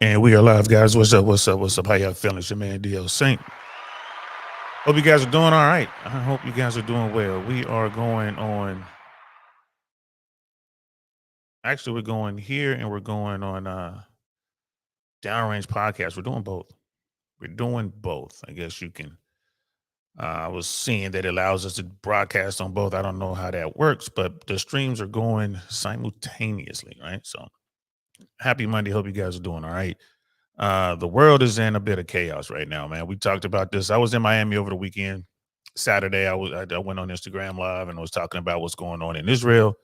And we are live, guys. What's up? What's up? What's up? How y'all feeling? It's your man DL Saint. Hope you guys are doing all right. I hope you guys are doing well. We are going on. Actually, we're going here and we're going on Downrange Podcast. We're doing both. We're doing both. I guess you can. I was seeing that it allows us to broadcast on both. I don't know how that works, but the streams are going simultaneously, right? So happy Monday. Hope you guys are doing all right. The world is in a bit of chaos right now, man. We talked about this. I was in Miami over the weekend. Saturday, I went on Instagram Live and was talking about what's going on in Israel,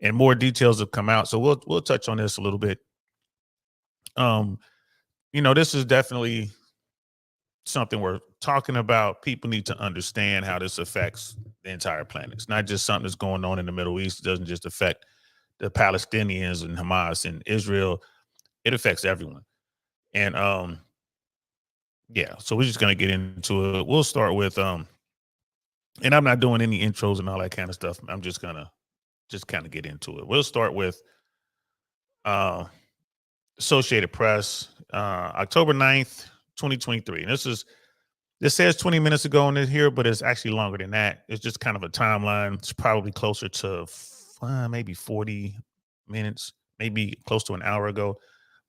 and more details have come out. So we'll touch on this a little bit. Um, this is definitely something we're talking about. People need to understand how this affects the entire planet. It's not just something that's going on in the Middle East. It doesn't just affect the Palestinians and Hamas and Israel. It affects everyone. And yeah, so we're just gonna get into it. We'll start with and I'm not doing any intros and all that kind of stuff. I'm just gonna just kind of get into it. We'll start with uh Associated Press, October 9th, 2023. And this says 20 minutes ago in here, but it's actually longer than that. It's just kind of a timeline. It's probably closer to maybe 40 minutes, maybe close to an hour ago.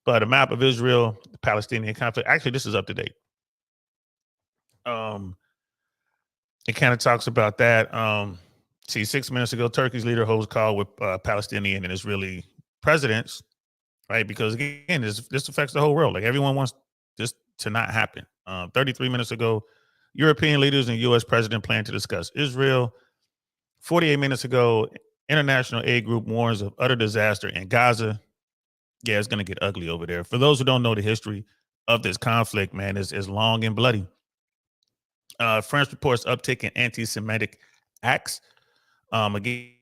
But a map of Israel, the Palestinian conflict. Actually, this is up to date. Um, it kind of talks about that. See, 6 minutes ago, Turkey's leader holds call with Palestinian and Israeli presidents, right? Because again, this affects the whole world. Like everyone wants this to not happen. 33 minutes ago, European leaders and U.S. president plan to discuss Israel. 48 minutes ago, international aid group warns of utter disaster in Gaza. Yeah, it's going to get ugly over there. For those who don't know the history of this conflict, man, it's long and bloody. France reports uptick in anti-Semitic acts. Again,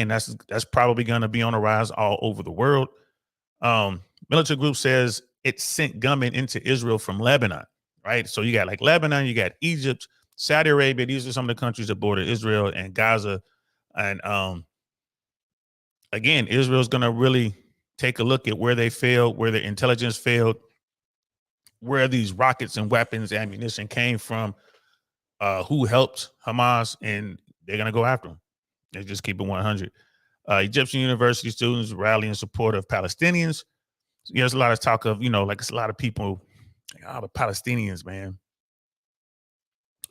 that's probably going to be on the rise all over the world. Military group says it sent gunmen into Israel from Lebanon, right? So you got like Lebanon, you got Egypt, Saudi Arabia. These are some of the countries that border Israel and Gaza. And again, Israel's going to really take a look at where they failed, where their intelligence failed, where these rockets and weapons, ammunition came from, who helped Hamas, and they're going to go after them. They just keep it 100. Egyptian university students rally in support of Palestinians. There's a lot of talk of, like it's a lot of people, the Palestinians, man.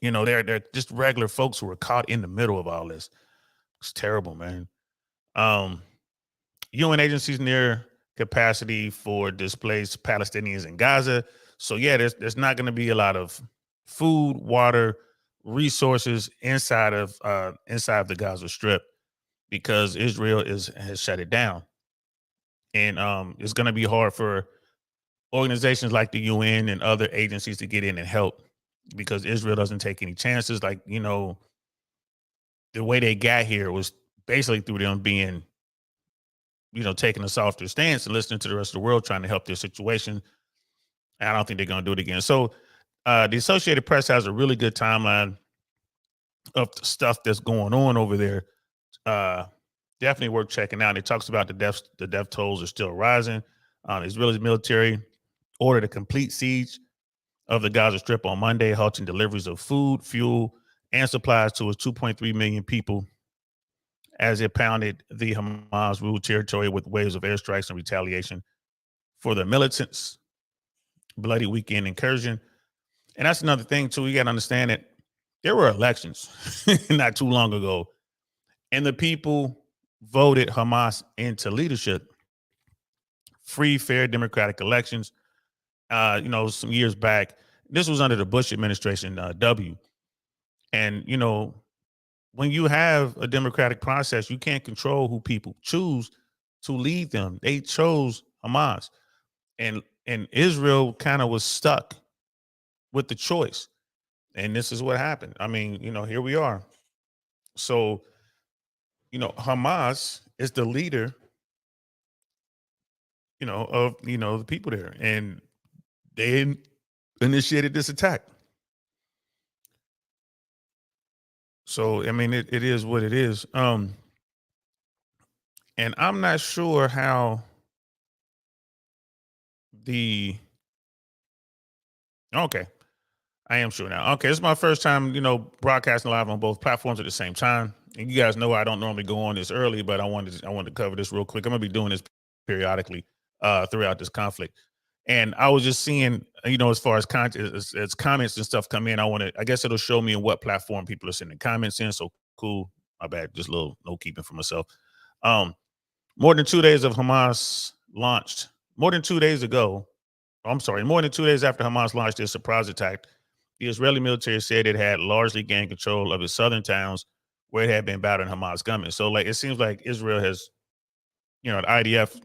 They're just regular folks who are caught in the middle of all this. It's terrible, man. Um, UN agencies near capacity for displaced Palestinians in Gaza. So yeah, there's not going to be a lot of food, water, resources inside of the Gaza Strip because Israel has shut it down, and it's going to be hard for organizations like the UN and other agencies to get in and help because Israel doesn't take any chances. Like, the way they got here was basically through them being, taking a softer stance and listening to the rest of the world trying to help their situation. And I don't think they're going to do it again. So the Associated Press has a really good timeline of the stuff that's going on over there. Definitely worth checking out. It talks about the death tolls are still rising. Israeli military ordered a complete siege of the Gaza Strip on Monday, halting deliveries of food, fuel, and supplies to its 2.3 million people as it pounded the Hamas ruled territory with waves of airstrikes and retaliation for the militants' bloody weekend incursion. And that's another thing, too. You got to understand that there were elections not too long ago, and the people voted Hamas into leadership. Free, fair, democratic elections. Some years back, this was under the Bush administration, W. And, when you have a democratic process, you can't control who people choose to lead them. They chose Hamas. And Israel kind of was stuck with the choice. And this is what happened. I mean, here we are. So, Hamas is the leader, of, the people there. And they initiated this attack. So, I mean, it is what it is. And I'm not sure how the okay. I am sure now. Okay, this is my first time, broadcasting live on both platforms at the same time. And you guys know I don't normally go on this early, but I wanted to cover this real quick. I'm gonna be doing this periodically throughout this conflict. And I was just seeing, as far as content, as comments and stuff come in, I guess it'll show me in what platform people are sending comments in. So cool. My bad. Just a little note keeping for myself. Um, more than 2 days of Hamas launched. More than 2 days ago, I'm sorry, more than 2 days after Hamas launched their surprise attack, the Israeli military said it had largely gained control of its southern towns where it had been battering Hamas gunmen. So, like, it seems like Israel has, the IDF,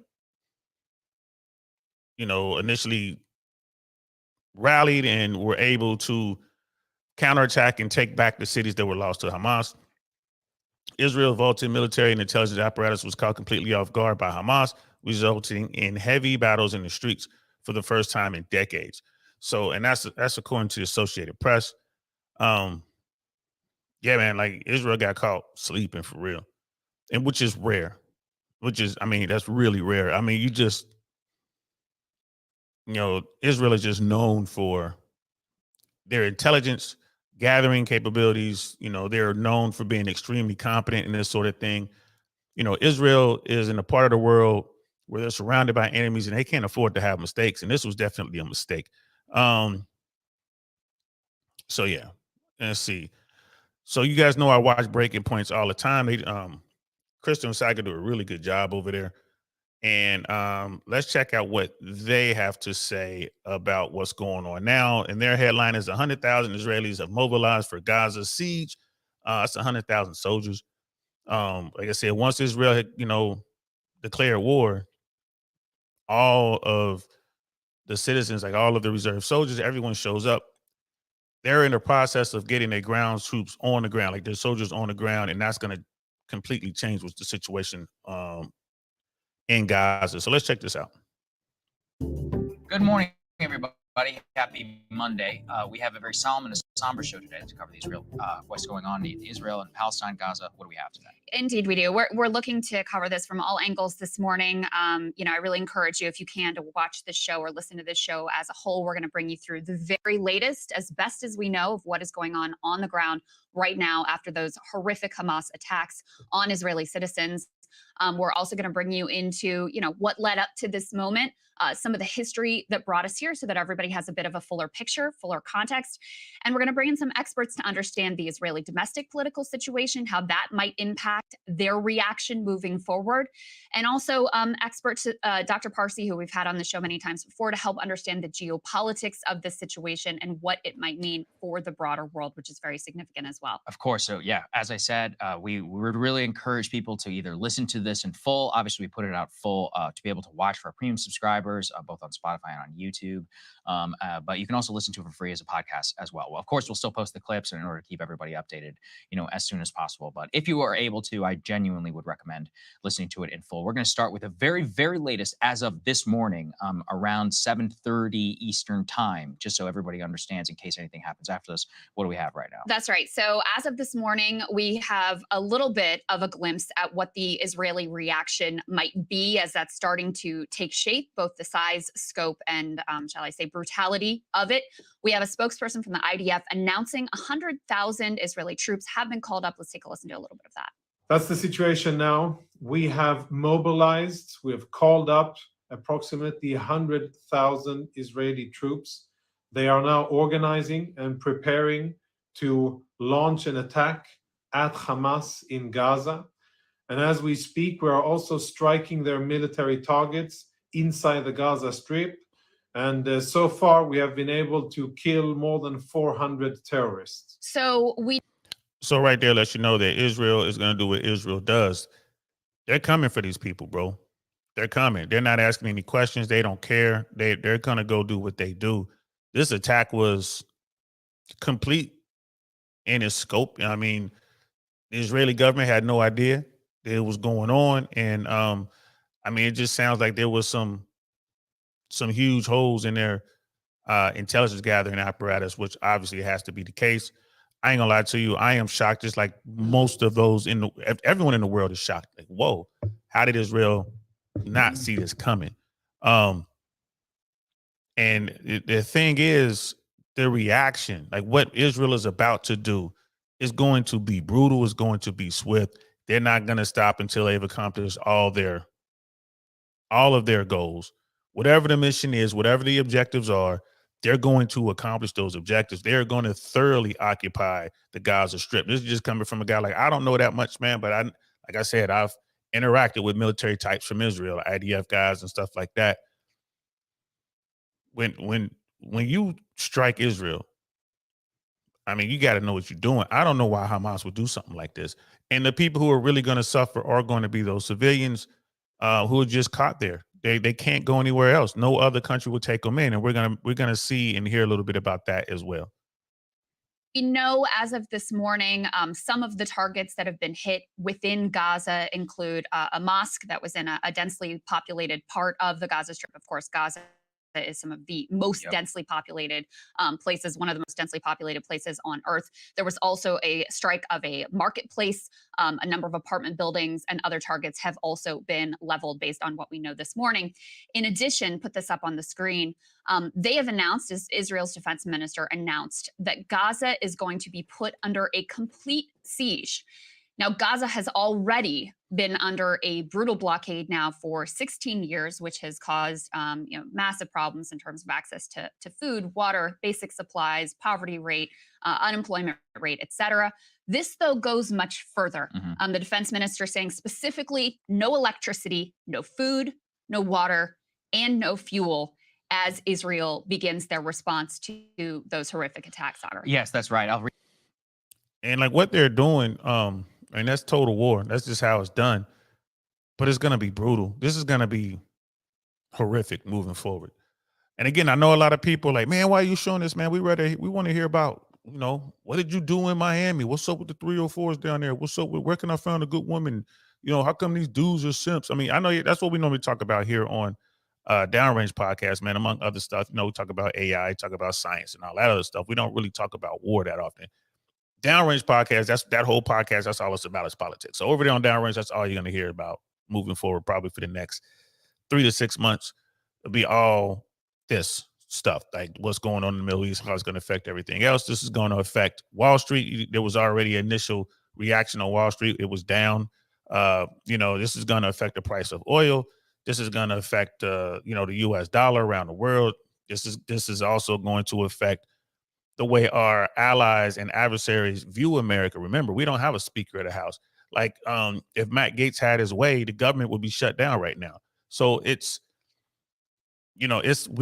initially rallied and were able to counterattack and take back the cities that were lost to Hamas. Israel's vaulted military and intelligence apparatus was caught completely off guard by Hamas, resulting in heavy battles in the streets for the first time in decades. So, and that's according to the Associated Press. Yeah, man, like Israel got caught sleeping for real, and which is rare. That's really rare. I mean, Israel is just known for their intelligence gathering capabilities. They're known for being extremely competent in this sort of thing. Israel is in a part of the world where they're surrounded by enemies and they can't afford to have mistakes. And this was definitely a mistake. So yeah, let's see. So you guys know I watch Breaking Points all the time. They Kristen and Saga do a really good job over there. And let's check out what they have to say about what's going on now. And their headline is 100,000 Israelis have mobilized for Gaza siege. That's 100,000 soldiers. Like I said, once Israel had, declared war, all of the citizens, like all of the reserve soldiers, everyone shows up. They're in the process of getting their ground troops on the ground, like their soldiers on the ground, and that's going to completely change what's the situation in Gaza. So let's check this out. Good morning, everybody. Happy Monday. We have a very solemn and a somber show today to cover what's going on in Israel and Palestine, Gaza. What do we have today? Indeed, we do. We're looking to cover this from all angles this morning. I really encourage you, if you can, to watch this show or listen to this show as a whole. We're going to bring you through the very latest, as best as we know, of what is going on the ground right now after those horrific Hamas attacks on Israeli citizens. We're also going to bring you into, what led up to this moment, some of the history that brought us here so that everybody has a bit of a fuller picture, fuller context. And we're going to bring in some experts to understand the Israeli domestic political situation, how that might impact their reaction moving forward. And also experts, Dr. Parsi, who we've had on the show many times before, to help understand the geopolitics of this situation and what it might mean for the broader world, which is very significant as well. Of course. So yeah, as I said, we would really encourage people to either listen to this in full. Obviously, we put it out full to be able to watch for our premium subscribers, both on Spotify and on YouTube. But you can also listen to it for free as a podcast as well. Well, of course, we'll still post the clips in order to keep everybody updated, as soon as possible. But if you are able to, I genuinely would recommend listening to it in full. We're going to start with the very, very latest as of this morning, around 7:30 Eastern time, just so everybody understands in case anything happens after this. What do we have right now? That's right. So as of this morning, we have a little bit of a glimpse at what the Israeli reaction might be as that's starting to take shape, both the size, scope, and shall I say brutality of it. We have a spokesperson from the IDF announcing 100,000 Israeli troops have been called up. Let's take a listen to a little bit of that. That's the situation now. We have mobilized, we have called up approximately 100,000 Israeli troops. They are now organizing and preparing to launch an attack at Hamas in Gaza. And as we speak, we are also striking their military targets inside the Gaza Strip. And so far, we have been able to kill more than 400 terrorists. So right there lets you know that Israel is going to do what Israel does. They're coming for these people, bro. They're coming. They're not asking any questions. They don't care. They're going to go do what they do. This attack was complete in its scope. I mean, the Israeli government had no idea that it was going on. And it just sounds like there was some huge holes in their intelligence gathering apparatus, which obviously has to be the case. I ain't gonna lie to you. I am shocked, just like most of those everyone in the world is shocked. Like, whoa, how did Israel not see this coming? And the thing is, the reaction, like what Israel is about to do, is going to be brutal. Is going to be swift. They're not going to stop until they've accomplished all of their goals. Whatever the mission is, whatever the objectives are, they're going to accomplish those objectives. They're going to thoroughly occupy the Gaza Strip. This is just coming from a guy like, I don't know that much, man, but like I said, I've interacted with military types from Israel, IDF guys and stuff like that. When you strike Israel, I mean, you got to know what you're doing. I don't know why Hamas would do something like this. And the people who are really going to suffer are going to be those civilians who are just caught there. They can't go anywhere else. No other country will take them in, and we're gonna see and hear a little bit about that as well. We know as of this morning, some of the targets that have been hit within Gaza include a mosque that was in a densely populated part of the Gaza Strip. Of course, Gaza is some of the most densely populated places, one of the most densely populated places on Earth. There was also a strike of a marketplace. A number of apartment buildings and other targets have also been leveled based on what we know this morning. In addition, put this up on the screen. They have announced, as Israel's defense minister announced, that Gaza is going to be put under a complete siege. Now, Gaza has already been under a brutal blockade now for 16 years, which has caused massive problems in terms of access to food, water, basic supplies, poverty rate, unemployment rate, et cetera. This, though, goes much further. The defense minister saying specifically no electricity, no food, no water, and no fuel as Israel begins their response to those horrific attacks on Earth. Yes, that's right. And like what they're doing, and that's total war. That's just how it's done. But it's going to be brutal. This is going to be horrific moving forward. And again, I know a lot of people are like, man, why are you showing this, man? We want to hear about, what did you do in Miami? What's up with the 304s down there? What's up with where can I find a good woman? How come these dudes are simps? I mean, I know that's what we normally talk about here on Downrange Podcast, man, among other stuff. We talk about AI, talk about science and all that other stuff. We don't really talk about war that often. Downrange Podcast, that whole podcast, that's all it's about is politics. So over there on Downrange, that's all you're going to hear about moving forward, probably for the next 3 to 6 months. It'll be all this stuff, like what's going on in the Middle East, how it's going to affect everything else. This is going to affect Wall Street. There was already initial reaction on Wall Street. It was down. This is going to affect the price of oil. This is going to affect, the U.S. dollar around the world. This is also going to affect the way our allies and adversaries view America. Remember, we don't have a Speaker of the House. Like, if Matt Gaetz had his way, the government would be shut down right now. So we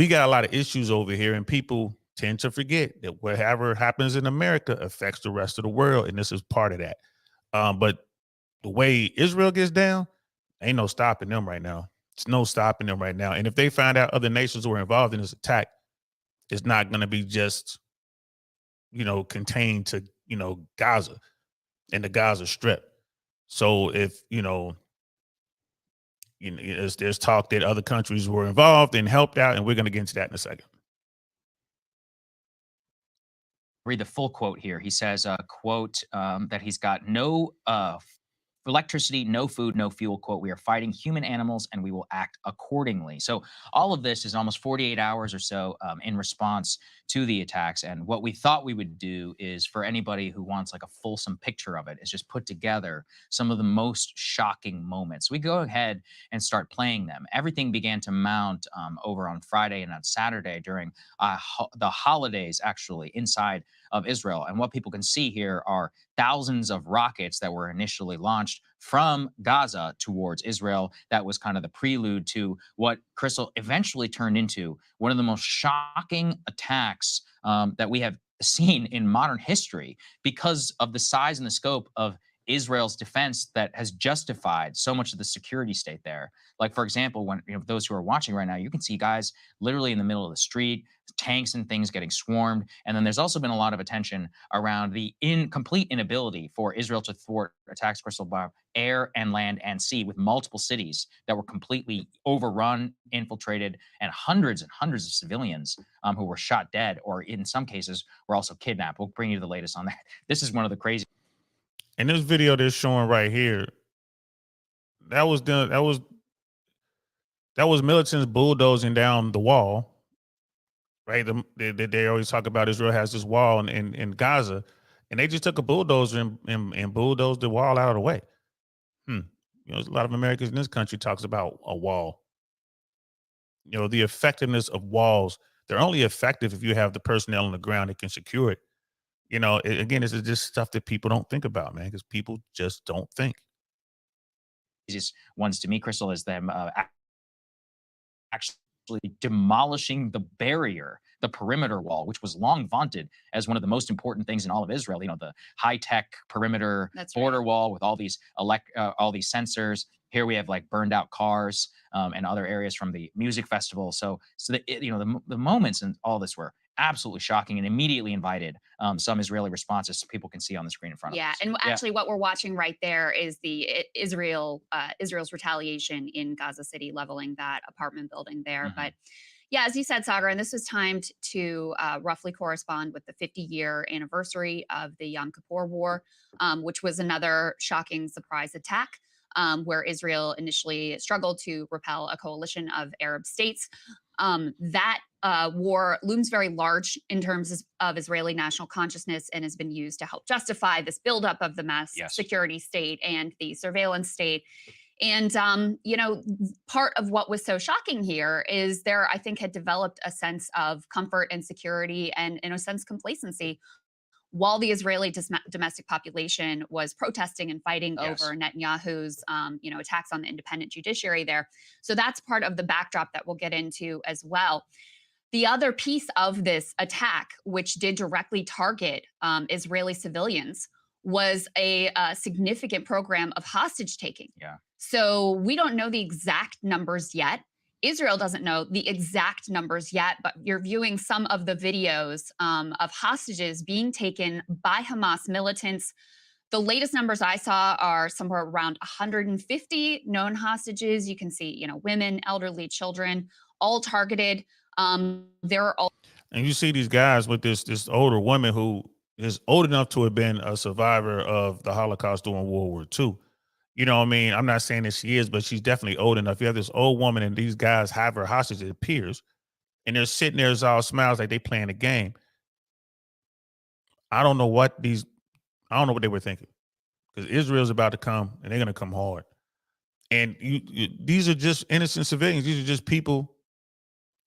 got a lot of issues over here, and people tend to forget that whatever happens in America affects the rest of the world, and this is part of that. But the way Israel gets down, ain't no stopping them right now. It's no stopping them right now. And if they find out other nations were involved in this attack, it's not going to be just contained to, Gaza and the Gaza Strip. So if, there's talk that other countries were involved and helped out, and we're going to get into that in a second. Read the full quote here. He says, quote, that he's got no electricity, no food, no fuel, quote, we are fighting human animals and we will act accordingly. So all of this is almost 48 hours or so in response to the attacks. And what we thought we would do is, for anybody who wants like a fulsome picture of it, is just put together some of the most shocking moments. We go ahead and start playing them. Everything began to mount over on Friday and on Saturday during the holidays, actually, inside of Israel. And what people can see here are thousands of rockets that were initially launched from Gaza towards Israel. That was kind of the prelude to what, Crystal, eventually turned into one of the most shocking attacks that we have seen in modern history, because of the size and the scope of Israel's defense that has justified so much of the security state there. Like, for example, when those who are watching right now, you can see guys literally in the middle of the street, tanks and things getting swarmed. And then there's also been a lot of attention around the complete inability for Israel to thwart attacks, Crystal, by air and land and sea, with multiple cities that were completely overrun, infiltrated, and hundreds of civilians who were shot dead, or in some cases were also kidnapped. We'll bring you the latest on that. This is one of the crazy. And this video they're showing right here, that was militants bulldozing down the wall right? They always talk about Israel has this wall in Gaza, and they just took a bulldozer and bulldozed the wall out of the way. You know, there's a lot of Americans in this country talks about a wall. You know, the effectiveness of walls, they're only effective if you have the personnel on the ground that can secure it. You know, again, this is just stuff that people don't think about, man, because people just don't think. Easiest ones to me, Crystal, is them actually demolishing the barrier, the perimeter wall, which was long vaunted as one of the most important things in all of Israel. You know, the high-tech perimeter That's border wall with all these all these sensors. Here we have like burned out cars and other areas from the music festival. So you know, the moments and all this were absolutely shocking and immediately invited some Israeli responses people can see on the screen in front of Yeah, us. and actually, what we're watching right there is Israel's retaliation in Gaza City, leveling that apartment building there. Mhm. But yeah, as you said, Sagar, and this was timed to roughly correspond with the 50-year anniversary of the Yom Kippur War, which was another shocking surprise attack. Where Israel initially struggled to repel a coalition of Arab states. That war looms very large in terms of Israeli national consciousness and has been used to help justify this buildup of the mass Yes. security state and the surveillance state. And, you know, part of what was so shocking here is there, I think, had developed a sense of comfort and security and, in a sense, complacency while the Israeli domestic population was protesting and fighting Yes. over Netanyahu's, you know, attacks on the independent judiciary there. So that's part of the backdrop that we'll get into as well. The other piece of this attack, which did directly target Israeli civilians, was a significant program of hostage taking. Yeah. So we don't know the exact numbers yet. Israel doesn't know the exact numbers yet, but you're viewing some of the videos of hostages being taken by Hamas militants. The latest numbers I saw are somewhere around 150 known hostages. You can see, you know, women, elderly, children, all targeted. There are all. And you see these guys with this older woman who is old enough to have been a survivor of the Holocaust during World War II. You know what I mean? I'm not saying that she is, but she's definitely old enough. You have this old woman and these guys have her hostage, it appears, and they're sitting there as all smiles like they playing a game. I don't know what they were thinking, because Israel's about to come and they're going to come hard. And these are just innocent civilians. These are just people,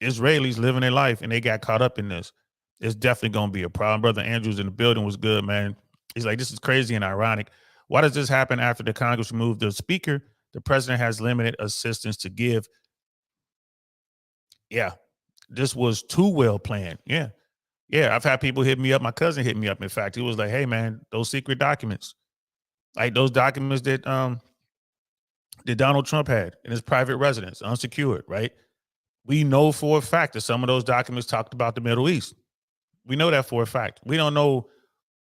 Israelis living their life, and they got caught up in this. It's definitely going to be a problem. Brother Andrews in the building was good, man. He's like, this is crazy and ironic. Why does this happen after the Congress removed the speaker? The president has limited assistance to give. Yeah, this was too well planned. Yeah. I've had people hit me up. My cousin hit me up. In fact, he was like, hey, man, those secret documents, like those documents that Donald Trump had in his private residence, unsecured, right? We know for a fact that some of those documents talked about the Middle East. We know that for a fact. We don't know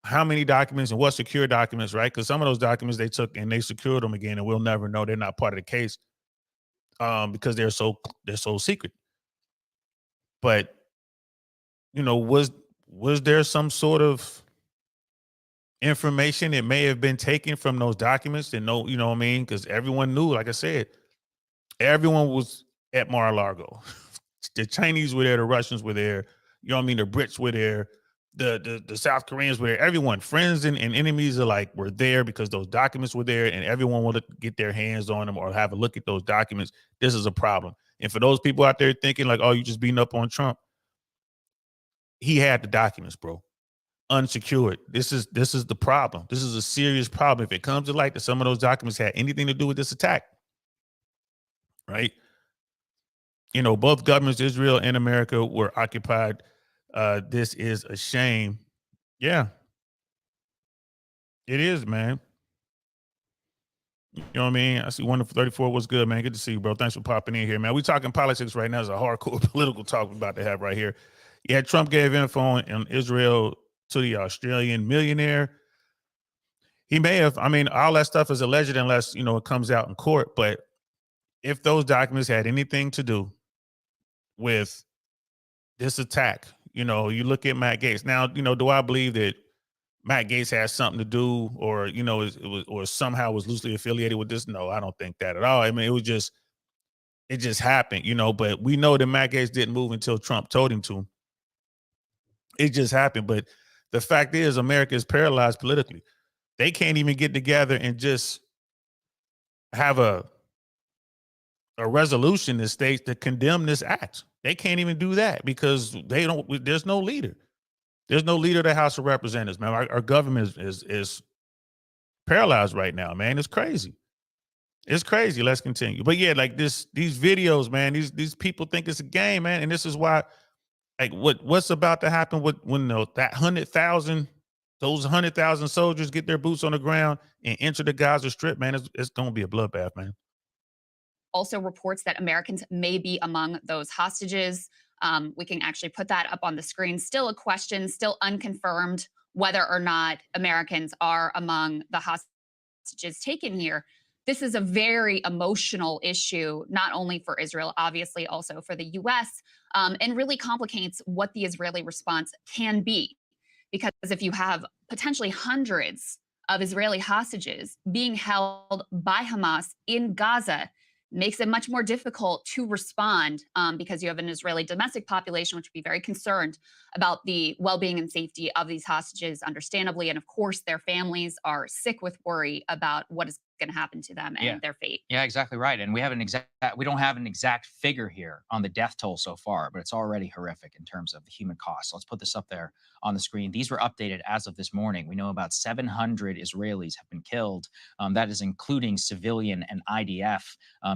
how many documents and what secure documents, right? Because some of those documents they took and they secured them again, and we'll never know. They're not part of the case because they're so secret. But you know, was there some sort of information that may have been taken from those documents that you know what I mean? Because everyone knew, like I said, everyone was at Mar-a-Lago. The Chinese were there, the Russians were there, you know what I mean? The Brits were there, the South Koreans were there. Everyone, friends and enemies were there because those documents were there, and everyone wanted to get their hands on them or have a look at those documents. This is a problem. And for those people out there thinking like, oh, you just beating up on Trump, he had the documents, bro, unsecured. This is the problem. This is a serious problem. If it comes to light that some of those documents had anything to do with this attack, right? You know, both governments, Israel and America, were occupied. This is a shame. Yeah, it is, man. You know what I mean? I see Wonderful 34. What's good, man? Good to see you, bro. Thanks for popping in here, man. We talking politics right now. It's a hardcore political talk we're about to have right here. Yeah, Trump gave info on Israel to the Australian millionaire. He may have, I mean, all that stuff is alleged unless, you know, it comes out in court. But if those documents had anything to do with this attack, you know, you look at Matt Gaetz. Now, you know, do I believe that Matt Gaetz has something to do or, you know, or somehow was loosely affiliated with this? No, I don't think that at all. I mean, it just happened, you know, but we know that Matt Gaetz didn't move until Trump told him to. It just happened. But the fact is, America is paralyzed politically. They can't even get together and just have a resolution that states to condemn this act. They can't even do that because they don't. There's no leader. There's no leader of the House of Representatives, man. Our government is paralyzed right now, man. It's crazy. It's crazy. Let's continue. But yeah, like these videos, man. These people think it's a game, man, and this is why. Like what's about to happen when that 100,000, those 100,000 soldiers get their boots on the ground and enter the Gaza Strip, man? It's going to be a bloodbath, man. Also reports that Americans may be among those hostages. We can actually put that up on the screen. Still a question, still unconfirmed whether or not Americans are among the hostages taken here. This is a very emotional issue, not only for Israel, obviously also for the U.S., and really complicates what the Israeli response can be. Because if you have potentially hundreds of Israeli hostages being held by Hamas in Gaza, makes it much more difficult to respond because you have an Israeli domestic population, which would be very concerned about the well-being and safety of these hostages, understandably. And of course, their families are sick with worry about what is going to happen to them and their fate. Yeah, exactly right. And we don't have an exact figure here on the death toll so far, but it's already horrific in terms of the human cost. So let's put this up there on the screen. These were updated as of this morning. We know about 700 Israelis have been killed. That is including civilian and IDF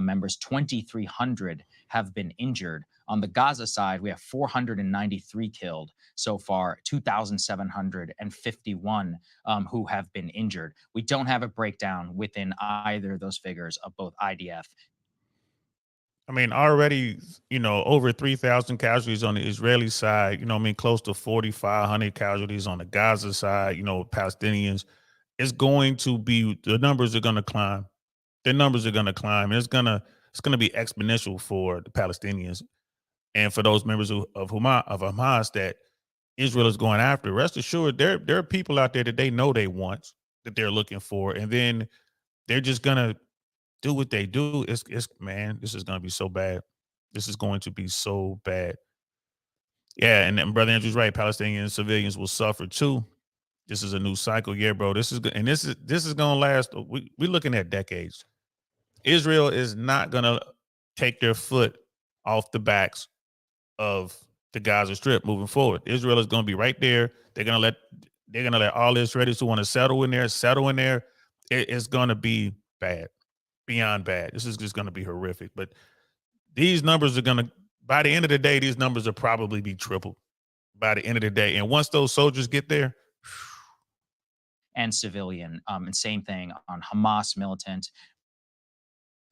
members. 2,300 have been injured. On the Gaza side, we have 493 killed so far, 2,751 who have been injured. We don't have a breakdown within either of those figures of both IDF. I mean, already, over 3,000 casualties on the Israeli side, close to 4,500 casualties on the Gaza side, Palestinians. It's going to be, the numbers are going to climb. The numbers are going to climb. It's going to be exponential for the Palestinians. And for those members of Hamas that Israel is going after, rest assured, there are people out there that they know they want, that they're looking for, and then they're just gonna do what they do. It's man, this is gonna be so bad. This is going to be so bad. Yeah, and Brother Andrew's right. Palestinian civilians will suffer too. This is a new cycle, yeah, bro. This is gonna last. We're looking at decades. Israel is not gonna take their foot off the backs of the Gaza Strip moving forward. Israel is going to be right there. They're going to let all Israelis who want to settle in there. It's going to be bad, beyond bad. This is just going to be horrific. But these numbers are going to, by the end of the day, these numbers will probably be tripled by the end of the day. And once those soldiers get there, and civilian, and same thing on Hamas militant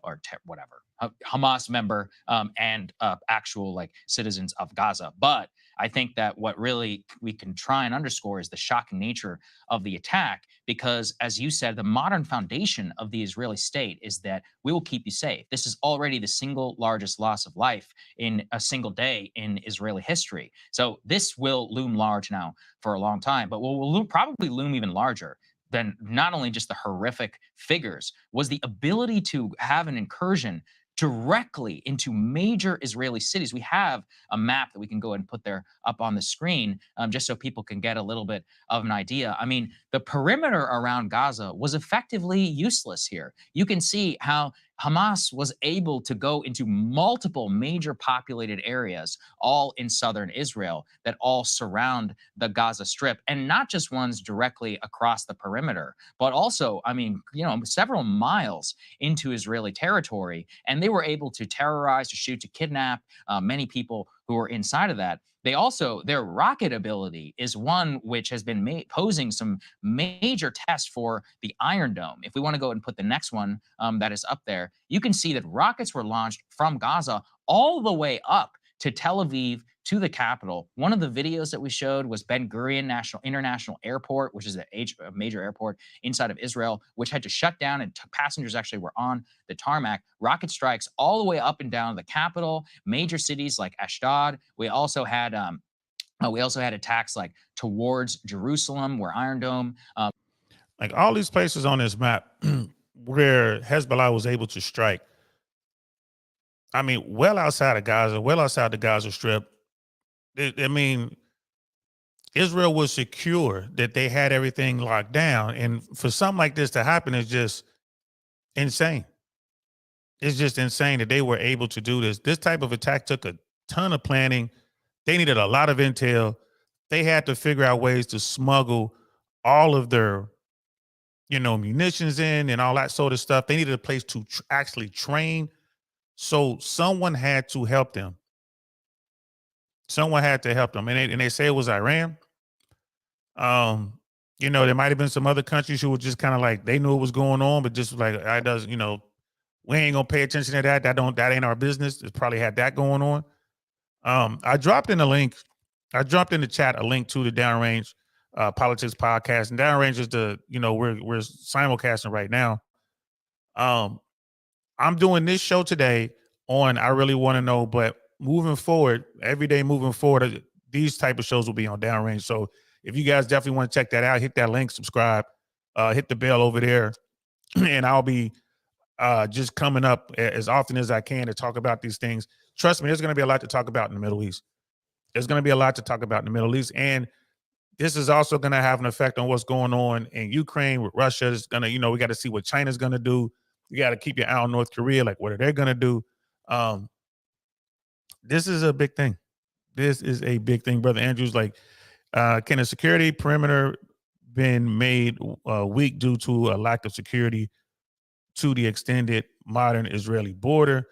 or whatever, Hamas member, and actual like citizens of Gaza. But I think that what really we can try and underscore is the shocking nature of the attack, because as you said, the modern foundation of the Israeli state is that we will keep you safe. This is already the single largest loss of life in a single day in Israeli history. So this will loom large now for a long time, but will probably loom even larger than not only just the horrific figures, was the ability to have an incursion directly into major Israeli cities. We have a map that we can go ahead and put there up on the screen, just so people can get a little bit of an idea. I mean, the perimeter around Gaza was effectively useless here. You can see how Hamas was able to go into multiple major populated areas, all in southern Israel, that all surround the Gaza Strip, and not just ones directly across the perimeter, but also, I mean, several miles into Israeli territory. And they were able to terrorize, to shoot, to kidnap many people who were inside of that. They also, their rocket ability is one which has been posing some major tests for the Iron Dome. If we want to go and put the next one that is up there, you can see that rockets were launched from Gaza all the way up to Tel Aviv, to the capital. One of the videos that we showed was Ben Gurion International Airport, which is a major airport inside of Israel, which had to shut down, and passengers actually were on the tarmac. Rocket strikes all the way up and down the capital, major cities like Ashdod. We also had attacks like towards Jerusalem, where Iron Dome. Like all these places on this map where Hezbollah was able to strike. I mean, well outside of Gaza, well outside the Gaza Strip. I mean, Israel was secure that they had everything locked down. And for something like this to happen is just insane. It's just insane that they were able to do this. This type of attack took a ton of planning. They needed a lot of intel. They had to figure out ways to smuggle all of their, munitions in and all that sort of stuff. They needed a place to actually train. So someone had to help them. Someone had to help them. And they say it was Iran. There might have been some other countries who were just kind of like, they knew what was going on, but just like, I doesn't, we ain't gonna pay attention to that. That ain't our business. It probably had that going on. I dropped in the chat a link to the Downrange Politics podcast. And Downrange is we're simulcasting right now. I'm doing this show today on I Really Want to Know, but moving forward, every day moving forward, these type of shows will be on Downrange. So if you guys definitely want to check that out, hit that link, subscribe, hit the bell over there, and I'll be just coming up as often as I can to talk about these things. Trust me, there's going to be a lot to talk about in the Middle East. There's going to be a lot to talk about in the Middle East. And this is also going to have an effect on what's going on in Ukraine with Russia. It's going to, we got to see what China's going to do. You got to keep your eye on North Korea. Like, what are they going to do? This is a big thing. This is a big thing. Brother Andrews, like, can a security perimeter been made weak due to a lack of security to the extended modern Israeli border?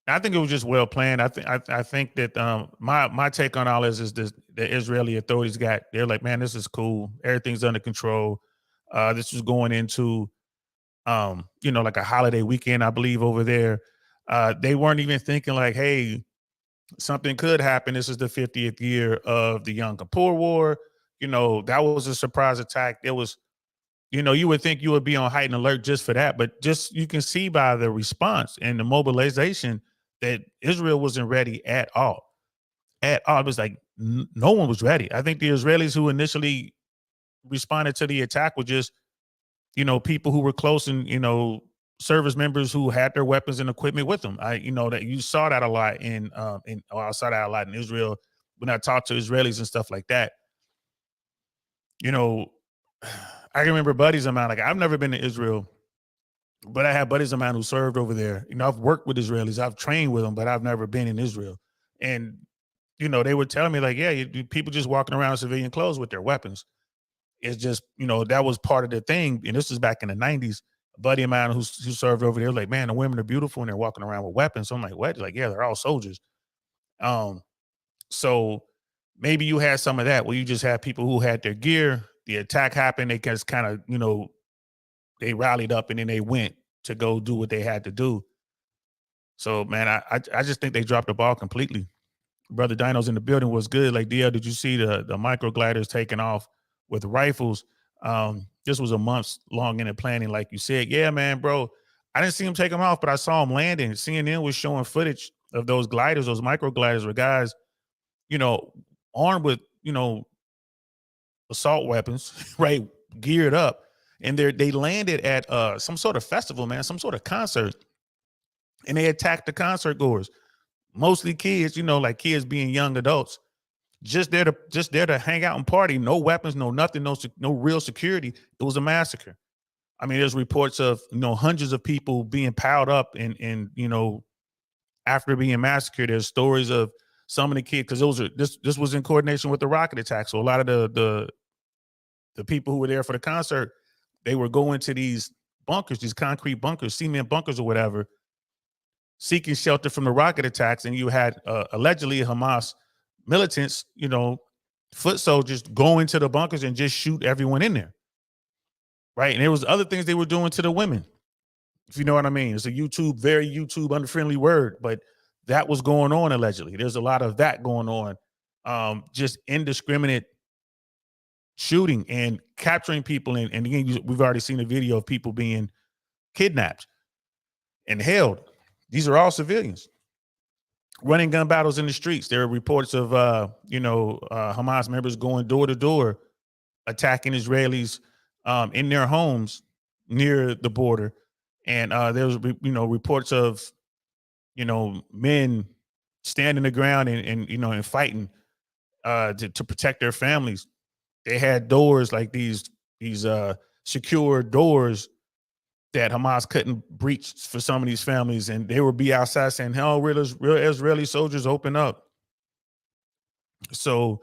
I think it was just well planned. I think that my take on all this is this: the Israeli authorities they're like, man, this is cool. Everything's under control. This was going into like a holiday weekend, I believe, over there. They weren't even thinking like, hey, something could happen. This is the 50th year of the Yom Kippur War. That was a surprise attack. There was, you would think you would be on heightened alert just for that, but just you can see by the response and the mobilization that Israel wasn't ready at all. At all. It was like no one was ready. I think the Israelis who initially responded to the attack were just, people who were close and, service members who had their weapons and equipment with them. That you saw that a lot I saw that a lot in Israel when I talked to Israelis and stuff like that. I can remember buddies of mine, like I've never been to Israel, but I have buddies of mine who served over there. I've worked with Israelis, I've trained with them, but I've never been in Israel. And, they were telling me like, yeah, people just walking around in civilian clothes with their weapons. It's just, that was part of the thing. And this was back in the 90s. A buddy of mine who served over there, like, man, the women are beautiful and they're walking around with weapons. So I'm like, what? Like, yeah, they're all soldiers. So maybe you had some of that where you just had people who had their gear. The attack happened. They just kind of, they rallied up and then they went to go do what they had to do. So, man, I just think they dropped the ball completely. Brother Dino's in the building. Was good. Like, DL, did you see the micro gliders taking off with rifles? This was a month long in the planning, like you said. Yeah, man, bro. I didn't see him take them off, but I saw him landing. CNN was showing footage of those gliders, those micro gliders, where guys, armed with, assault weapons, right, geared up, and they landed at some sort of festival, man, some sort of concert, and they attacked the concert goers, mostly kids, like kids being young adults, just there to hang out and party. No weapons, no nothing, no real security. It was a massacre. I mean, there's reports of hundreds of people being piled up, and after being massacred, there's stories of some of the kids, because this was in coordination with the rocket attack. So a lot of the people who were there for the concert, they were going to these bunkers, these concrete bunkers, cement bunkers or whatever, seeking shelter from the rocket attacks. And you had allegedly Hamas militants, foot soldiers, go into the bunkers and just shoot everyone in there. Right. And there was other things they were doing to the women, if you know what I mean. It's a very YouTube unfriendly word, but that was going on allegedly. There's a lot of that going on. Just indiscriminate shooting and capturing people. And again, we've already seen a video of people being kidnapped and held. These are all civilians. Running gun battles in the streets. There are reports of, Hamas members going door to door, attacking Israelis in their homes near the border. And there was, reports of, men standing the ground and fighting to protect their families. They had doors like these secure doors that Hamas couldn't breach for some of these families, and they would be outside saying, "Hell, real Israeli soldiers, open up." So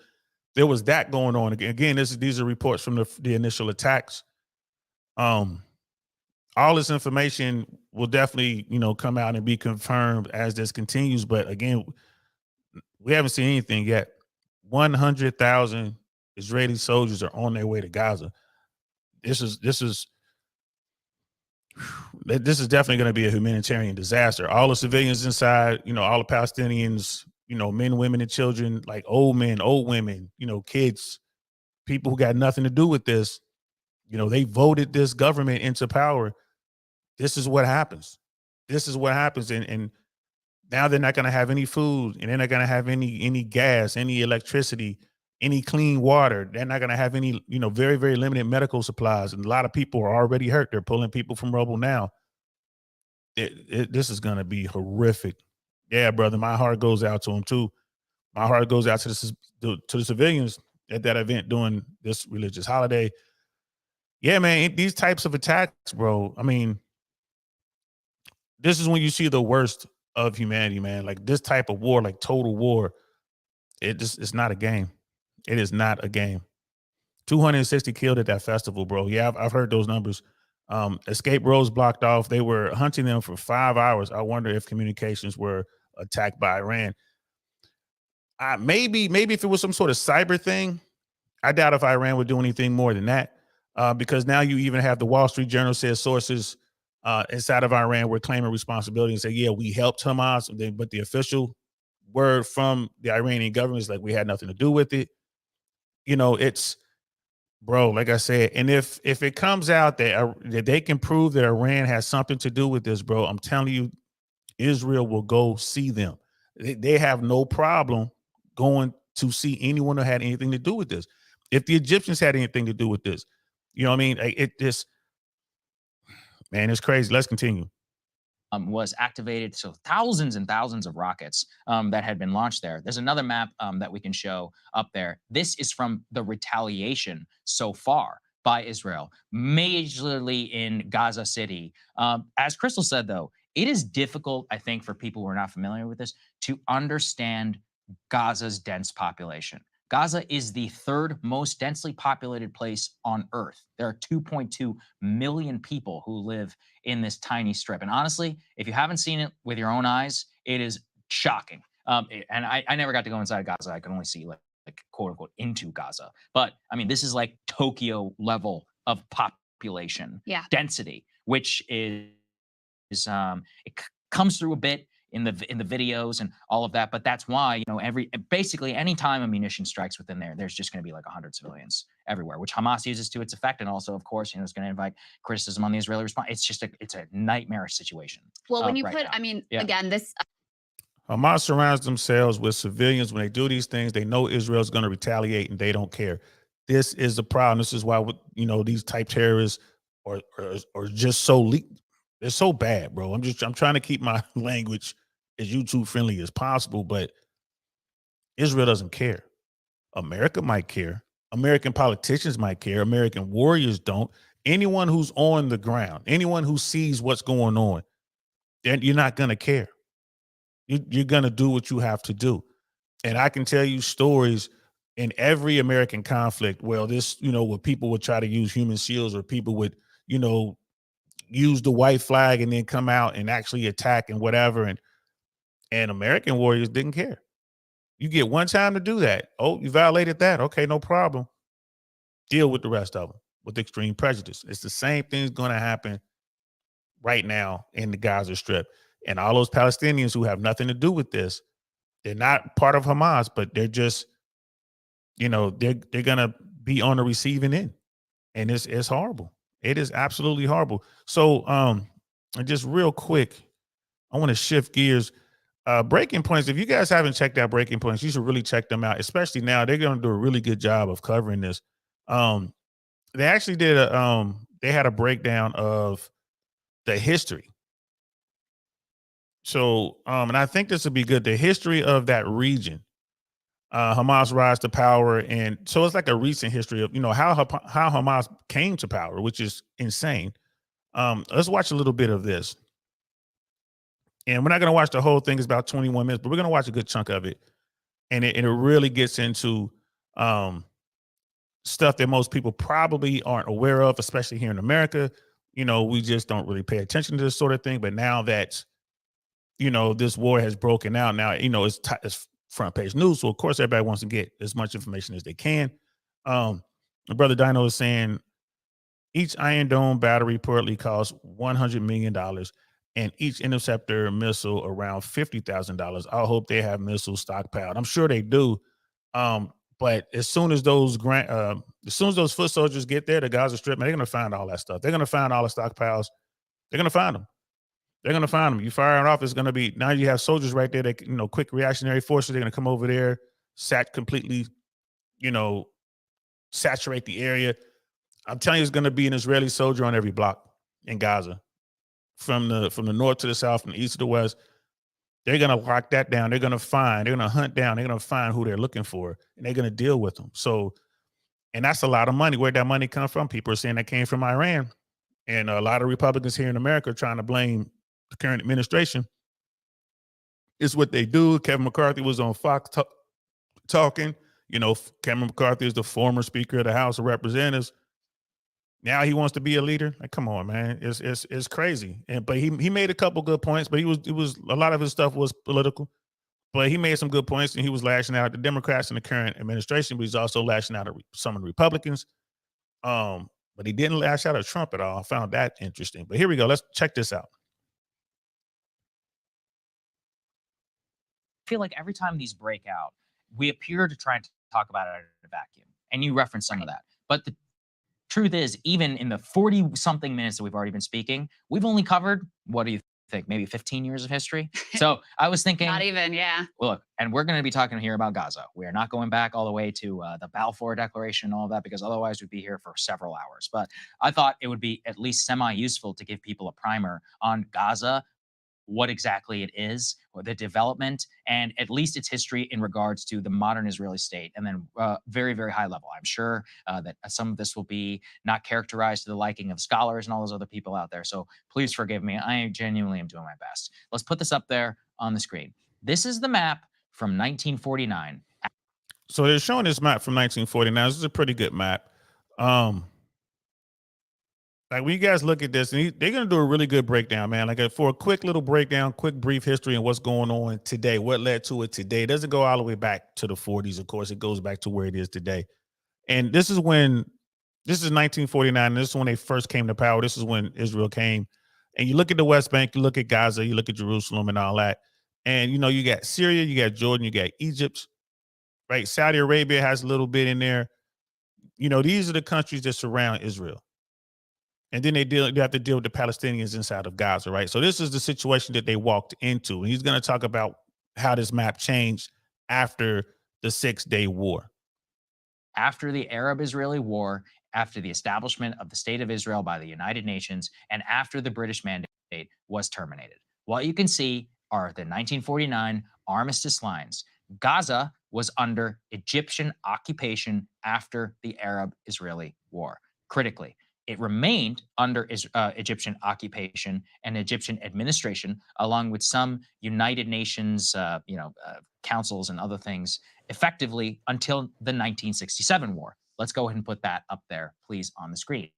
there was that going on. Again, these are reports from the initial attacks. All this information will definitely, come out and be confirmed as this continues. But again, we haven't seen anything yet. 100,000 Israeli soldiers are on their way to Gaza. This is definitely going to be a humanitarian disaster. All the civilians inside, all the Palestinians, men, women, and children, like old men, old women, kids, people who got nothing to do with this. They voted this government into power. This is what happens. This is what happens. And now they're not going to have any food, and they're not going to have any gas, any electricity, any clean water. They're not going to have any, very, very limited medical supplies. And a lot of people are already hurt. They're pulling people from rubble now. This is going to be horrific. Yeah, brother, my heart goes out to them too. My heart goes out to the civilians at that event during this religious holiday. Yeah, man, these types of attacks, bro. I mean, this is when you see the worst of humanity, man. Like this type of war, like total war, it's not a game. It is not a game. 260 killed at that festival, bro. Yeah, I've heard those numbers. Escape roads blocked off. They were hunting them for 5 hours. I wonder if communications were attacked by Iran. Maybe if it was some sort of cyber thing, I doubt if Iran would do anything more than that. Because now you even have the Wall Street Journal says sources inside of Iran were claiming responsibility and say, yeah, we helped Hamas. But the official word from the Iranian government is like, we had nothing to do with it. It's, bro, like I said, and if it comes out that they can prove that Iran has something to do with this, bro, I'm telling you, Israel will go see them. They have no problem going to see anyone who had anything to do with this. If the Egyptians had anything to do with this, you know what I mean? Man, it's crazy. Let's continue. Was activated. So thousands and thousands of rockets that had been launched there. There's another map that we can show up there. This is from the retaliation so far by Israel, majorly in Gaza City. As Crystal said, though, it is difficult, I think, for people who are not familiar with this to understand Gaza's dense population. Gaza is the third most densely populated place on Earth. There are 2.2 million people who live in this tiny strip. And honestly, if you haven't seen it with your own eyes, it is shocking. And I never got to go inside Gaza. I could only see like quote unquote into Gaza. But I mean, this is like Tokyo level of population density, which is it comes through a bit in the videos and all of that. But that's why, basically any time a munition strikes within there, there's just going to be like 100 civilians everywhere, which Hamas uses to its effect. And also, of course, it's going to invite criticism on the Israeli response. It's just it's a nightmarish situation. Well, when you right put, now. Again, this. Hamas surrounds themselves with civilians. When they do these things, they know Israel's going to retaliate and they don't care. This is the problem. This is why, these type terrorists are just they're so bad, bro. I'm trying to keep my language as YouTube friendly as possible, but Israel doesn't care. America might care. American politicians might care. American warriors don't. Anyone who's on the ground, anyone who sees what's going on, then you're not going to care. You're going to do what you have to do. And I can tell you stories in every American conflict. Well, where people would try to use human shields, or people would, use the white flag and then come out and actually attack and whatever. And American warriors didn't care. You get one time to do that. Oh, you violated that. Okay, no problem. Deal with the rest of them with extreme prejudice. It's the same thing's going to happen right now in the Gaza Strip. And all those Palestinians who have nothing to do with this, they're not part of Hamas, but they're just, they're going to be on the receiving end. And it's horrible. It is absolutely horrible. So just real quick, I want to shift gears. Breaking Points, if you guys haven't checked out Breaking Points, you should really check them out, especially now. They're going to do a really good job of covering this. They actually did they had a breakdown of the history. So, and I think this would be good. The history of that region, Hamas rise to power. And so it's like a recent history of, how Hamas came to power, which is insane. Let's watch a little bit of this. And we're not going to watch the whole thing. It's about 21 minutes, but we're going to watch a good chunk of it. And it really gets into stuff that most people probably aren't aware of, especially here in America. We just don't really pay attention to this sort of thing. But now that, this war has broken out, now, it's front page news. So, of course, everybody wants to get as much information as they can. My brother Dino is saying each Iron Dome battery reportedly costs $100 million. And each interceptor missile around $50,000. I hope they have missiles stockpiled. I'm sure they do. But as soon as those foot soldiers get there, the Gaza Strip, man, they're going to find all that stuff. They're going to find all the stockpiles. They're going to find them. They're going to find them. You fire it off, it's going to be, now you have soldiers right there that, quick reactionary forces. They're going to come over there, completely, saturate the area. I'm telling you, it's going to be an Israeli soldier on every block in Gaza. From the north to the south, from the east to the west, they're going to lock that down. They're going to hunt down. They're going to find who they're looking for, and they're going to deal with them. So, and that's a lot of money. Where'd that money come from? People are saying that came from Iran. And a lot of Republicans here in America are trying to blame the current administration. It's what they do. Kevin McCarthy was on Fox talking. Kevin McCarthy is the former Speaker of the House of Representatives. Now he wants to be a leader. Like, come on, man. It's crazy. But he made a couple good points, but it was a lot of his stuff was political. But he made some good points, and he was lashing out at the Democrats in the current administration, but he's also lashing out at some of the Republicans. But he didn't lash out at Trump at all. I found that interesting. But here we go. Let's check this out. I feel like every time these break out, we appear to try to talk about it in a vacuum. And you reference some of that. But the truth is, even in the 40-something minutes that we've already been speaking, we've only covered, what do you think, maybe 15 years of history? So I was thinking— Not even, yeah. Well, look, and we're going to be talking here about Gaza. We are not going back all the way to the Balfour Declaration and all of that, because otherwise we'd be here for several hours. But I thought it would be at least semi-useful to give people a primer on Gaza, what exactly it is, or the development, and at least its history in regards to the modern Israeli state, and then very, very high level. I'm sure that some of this will be not characterized to the liking of scholars and all those other people out there. So please forgive me. I genuinely am doing my best. Let's put this up there on the screen. This is the map from 1949. So they're showing this map from 1949. This is a pretty good map. Like, when you guys look at this, and they're going to do a really good breakdown, man. Like, for a quick little breakdown, quick brief history and what's going on today, what led to it today. It doesn't go all the way back to the 40s, of course. It goes back to where it is today. And this is 1949. And this is when they first came to power. This is when Israel came. And you look at the West Bank, you look at Gaza, you look at Jerusalem and all that. And, you got Syria, you got Jordan, you got Egypt, right? Saudi Arabia has a little bit in there. These are the countries that surround Israel. And then they have to deal with the Palestinians inside of Gaza, right? So this is the situation that they walked into. And he's going to talk about how this map changed after the 6-day war. After the Arab-Israeli War, after the establishment of the State of Israel by the United Nations, and after the British Mandate was terminated. What you can see are the 1949 armistice lines. Gaza was under Egyptian occupation after the Arab-Israeli War. Critically, it remained under Egyptian occupation and Egyptian administration, along with some United Nations, councils and other things, effectively until the 1967 war. Let's go ahead and put that up there, please, on the screen.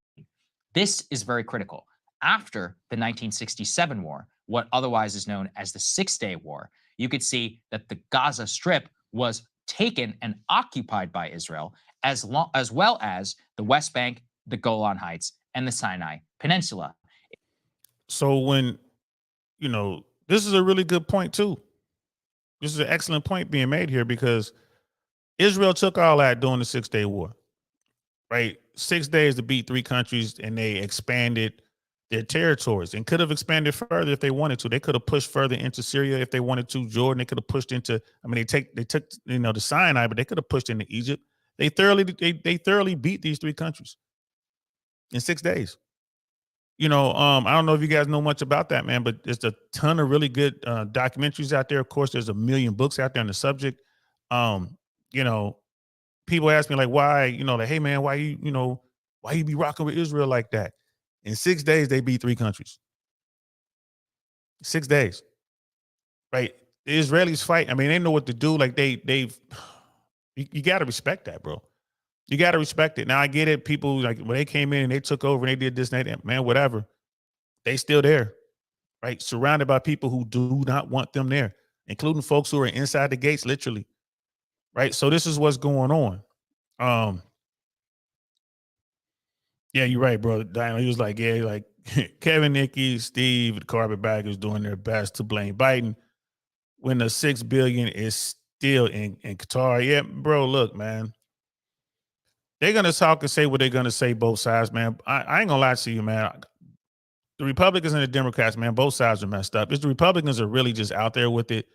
This is very critical. After the 1967 war, what otherwise is known as the Six-Day War, you could see that the Gaza Strip was taken and occupied by Israel, as well as the West Bank, the Golan Heights, and the Sinai Peninsula. So when, this is a really good point too. This is an excellent point being made here, because Israel took all that during the 6-day war, right? 6 days to beat 3 countries, and they expanded their territories and could have expanded further if they wanted to. They could have pushed further into Syria if they wanted to. Jordan, they could have pushed into, they took, the Sinai, but they could have pushed into Egypt. They thoroughly beat these 3 countries in 6 days. I don't know if you guys know much about that, man, but there's a ton of really good documentaries out there. Of course, there's a million books out there on the subject. you know, people ask me like, why, like, hey man, why why you be rocking with Israel like that? In 6 days, they beat 3 countries. 6 days, right? The Israelis fight. I mean, they know what to do. Like you got to respect that, bro. You got to respect it. Now I get it. People like when they came in and they took over and they did this and that, man, whatever. They still there, right? Surrounded by people who do not want them there, including folks who are inside the gates, literally, right? So this is what's going on. Yeah, you're right, bro. He was like, yeah, like Kevin, Nikki, Steve, the carpetbaggers doing their best to blame Biden when the $6 billion is still in Qatar. Yeah, bro, look, man. They're gonna talk and say what they're gonna say, both sides, man. I ain't gonna lie to you, man. The Republicans and the Democrats, man, both sides are messed up. It's the Republicans are really just out there with it.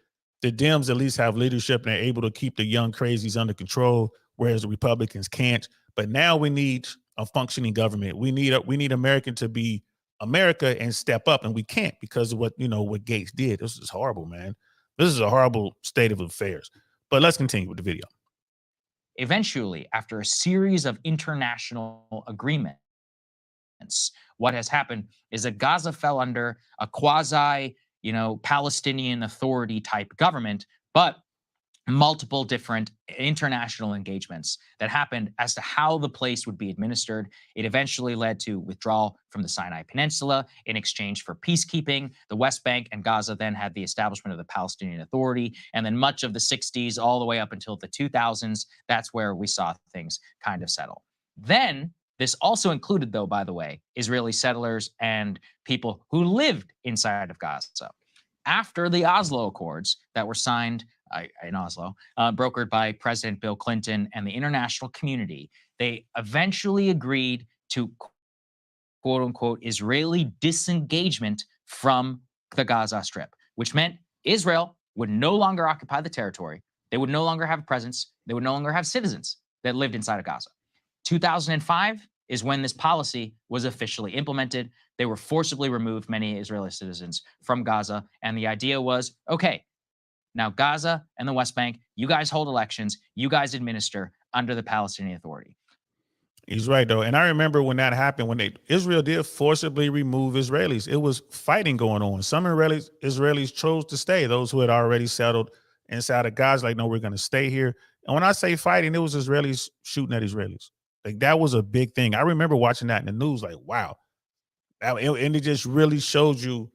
The Dems at least have leadership and they're able to keep the young crazies under control, whereas the Republicans can't. But now we need a functioning government. We need America to be America and step up, and we can't because of what Gates did. This is horrible, man. This is a horrible state of affairs. But let's continue with the video. Eventually, after a series of international agreements, what has happened is that Gaza fell under a quasi, Palestinian Authority type government, but multiple different international engagements that happened as to how the place would be administered. It eventually led to withdrawal from the Sinai Peninsula in exchange for peacekeeping. The West Bank and Gaza then had the establishment of the Palestinian Authority. And then much of the 60s all the way up until the 2000s, that's where we saw things kind of settle. Then this also included, though, by the way, Israeli settlers and people who lived inside of Gaza. After the Oslo Accords that were signed in Oslo, brokered by President Bill Clinton and the international community, they eventually agreed to quote unquote Israeli disengagement from the Gaza Strip, which meant Israel would no longer occupy the territory. They would no longer have a presence. They would no longer have citizens that lived inside of Gaza. 2005 is when this policy was officially implemented. They were forcibly removed, many Israeli citizens, from Gaza. And the idea was, okay, now Gaza and the West Bank, you guys hold elections, you guys administer under the Palestinian Authority. He's right, though. And I remember when that happened, when Israel did forcibly remove Israelis, it was fighting going on. Some Israelis chose to stay. Those who had already settled inside of Gaza, like, no, we're going to stay here. And when I say fighting, it was Israelis shooting at Israelis. Like, that was a big thing. I remember watching that in the news, like, wow. And it just really showed you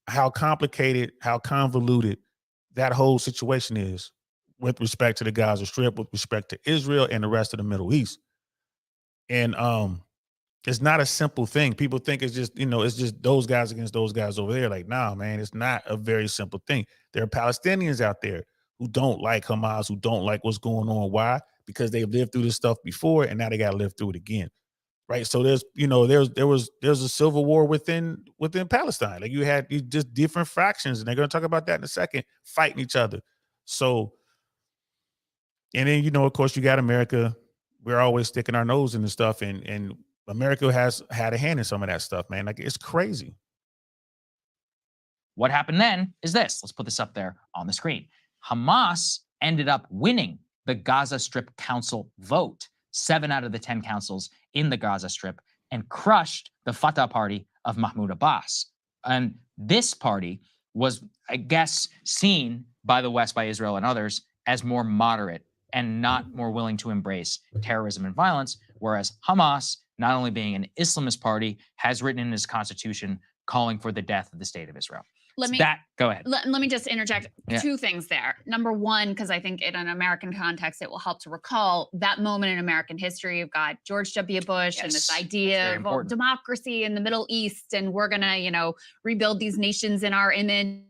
how complicated, how convoluted that whole situation is with respect to the Gaza Strip, with respect to Israel and the rest of the Middle East. And it's not a simple thing. People think it's just, it's just those guys against those guys over there. Like, nah, man, it's not a very simple thing. There are Palestinians out there who don't like Hamas, who don't like what's going on. Why? Because they've lived through this stuff before and now they got to live through it again. Right. So there's a civil war within Palestine. Like, you had just different fractions, and they're going to talk about that in a second, fighting each other. So, and then, of course, you got America. We're always sticking our nose in the stuff, and America has had a hand in some of that stuff, man. Like, it's crazy. What happened then is this. Let's put this up there on the screen. Hamas ended up winning the Gaza Strip Council vote, 7 out of the 10 councils in the Gaza Strip, and crushed the Fatah party of Mahmoud Abbas. And this party was, I guess, seen by the West, by Israel and others, as more moderate and not more willing to embrace terrorism and violence, whereas Hamas, not only being an Islamist party, has written in its constitution calling for the death of the state of Israel. Go ahead. Let me just interject 2 things there. Number one, because I think in an American context, it will help to recall that moment in American history. You've got George W. Bush and this idea of democracy in the Middle East, and we're going to, rebuild these nations in our image,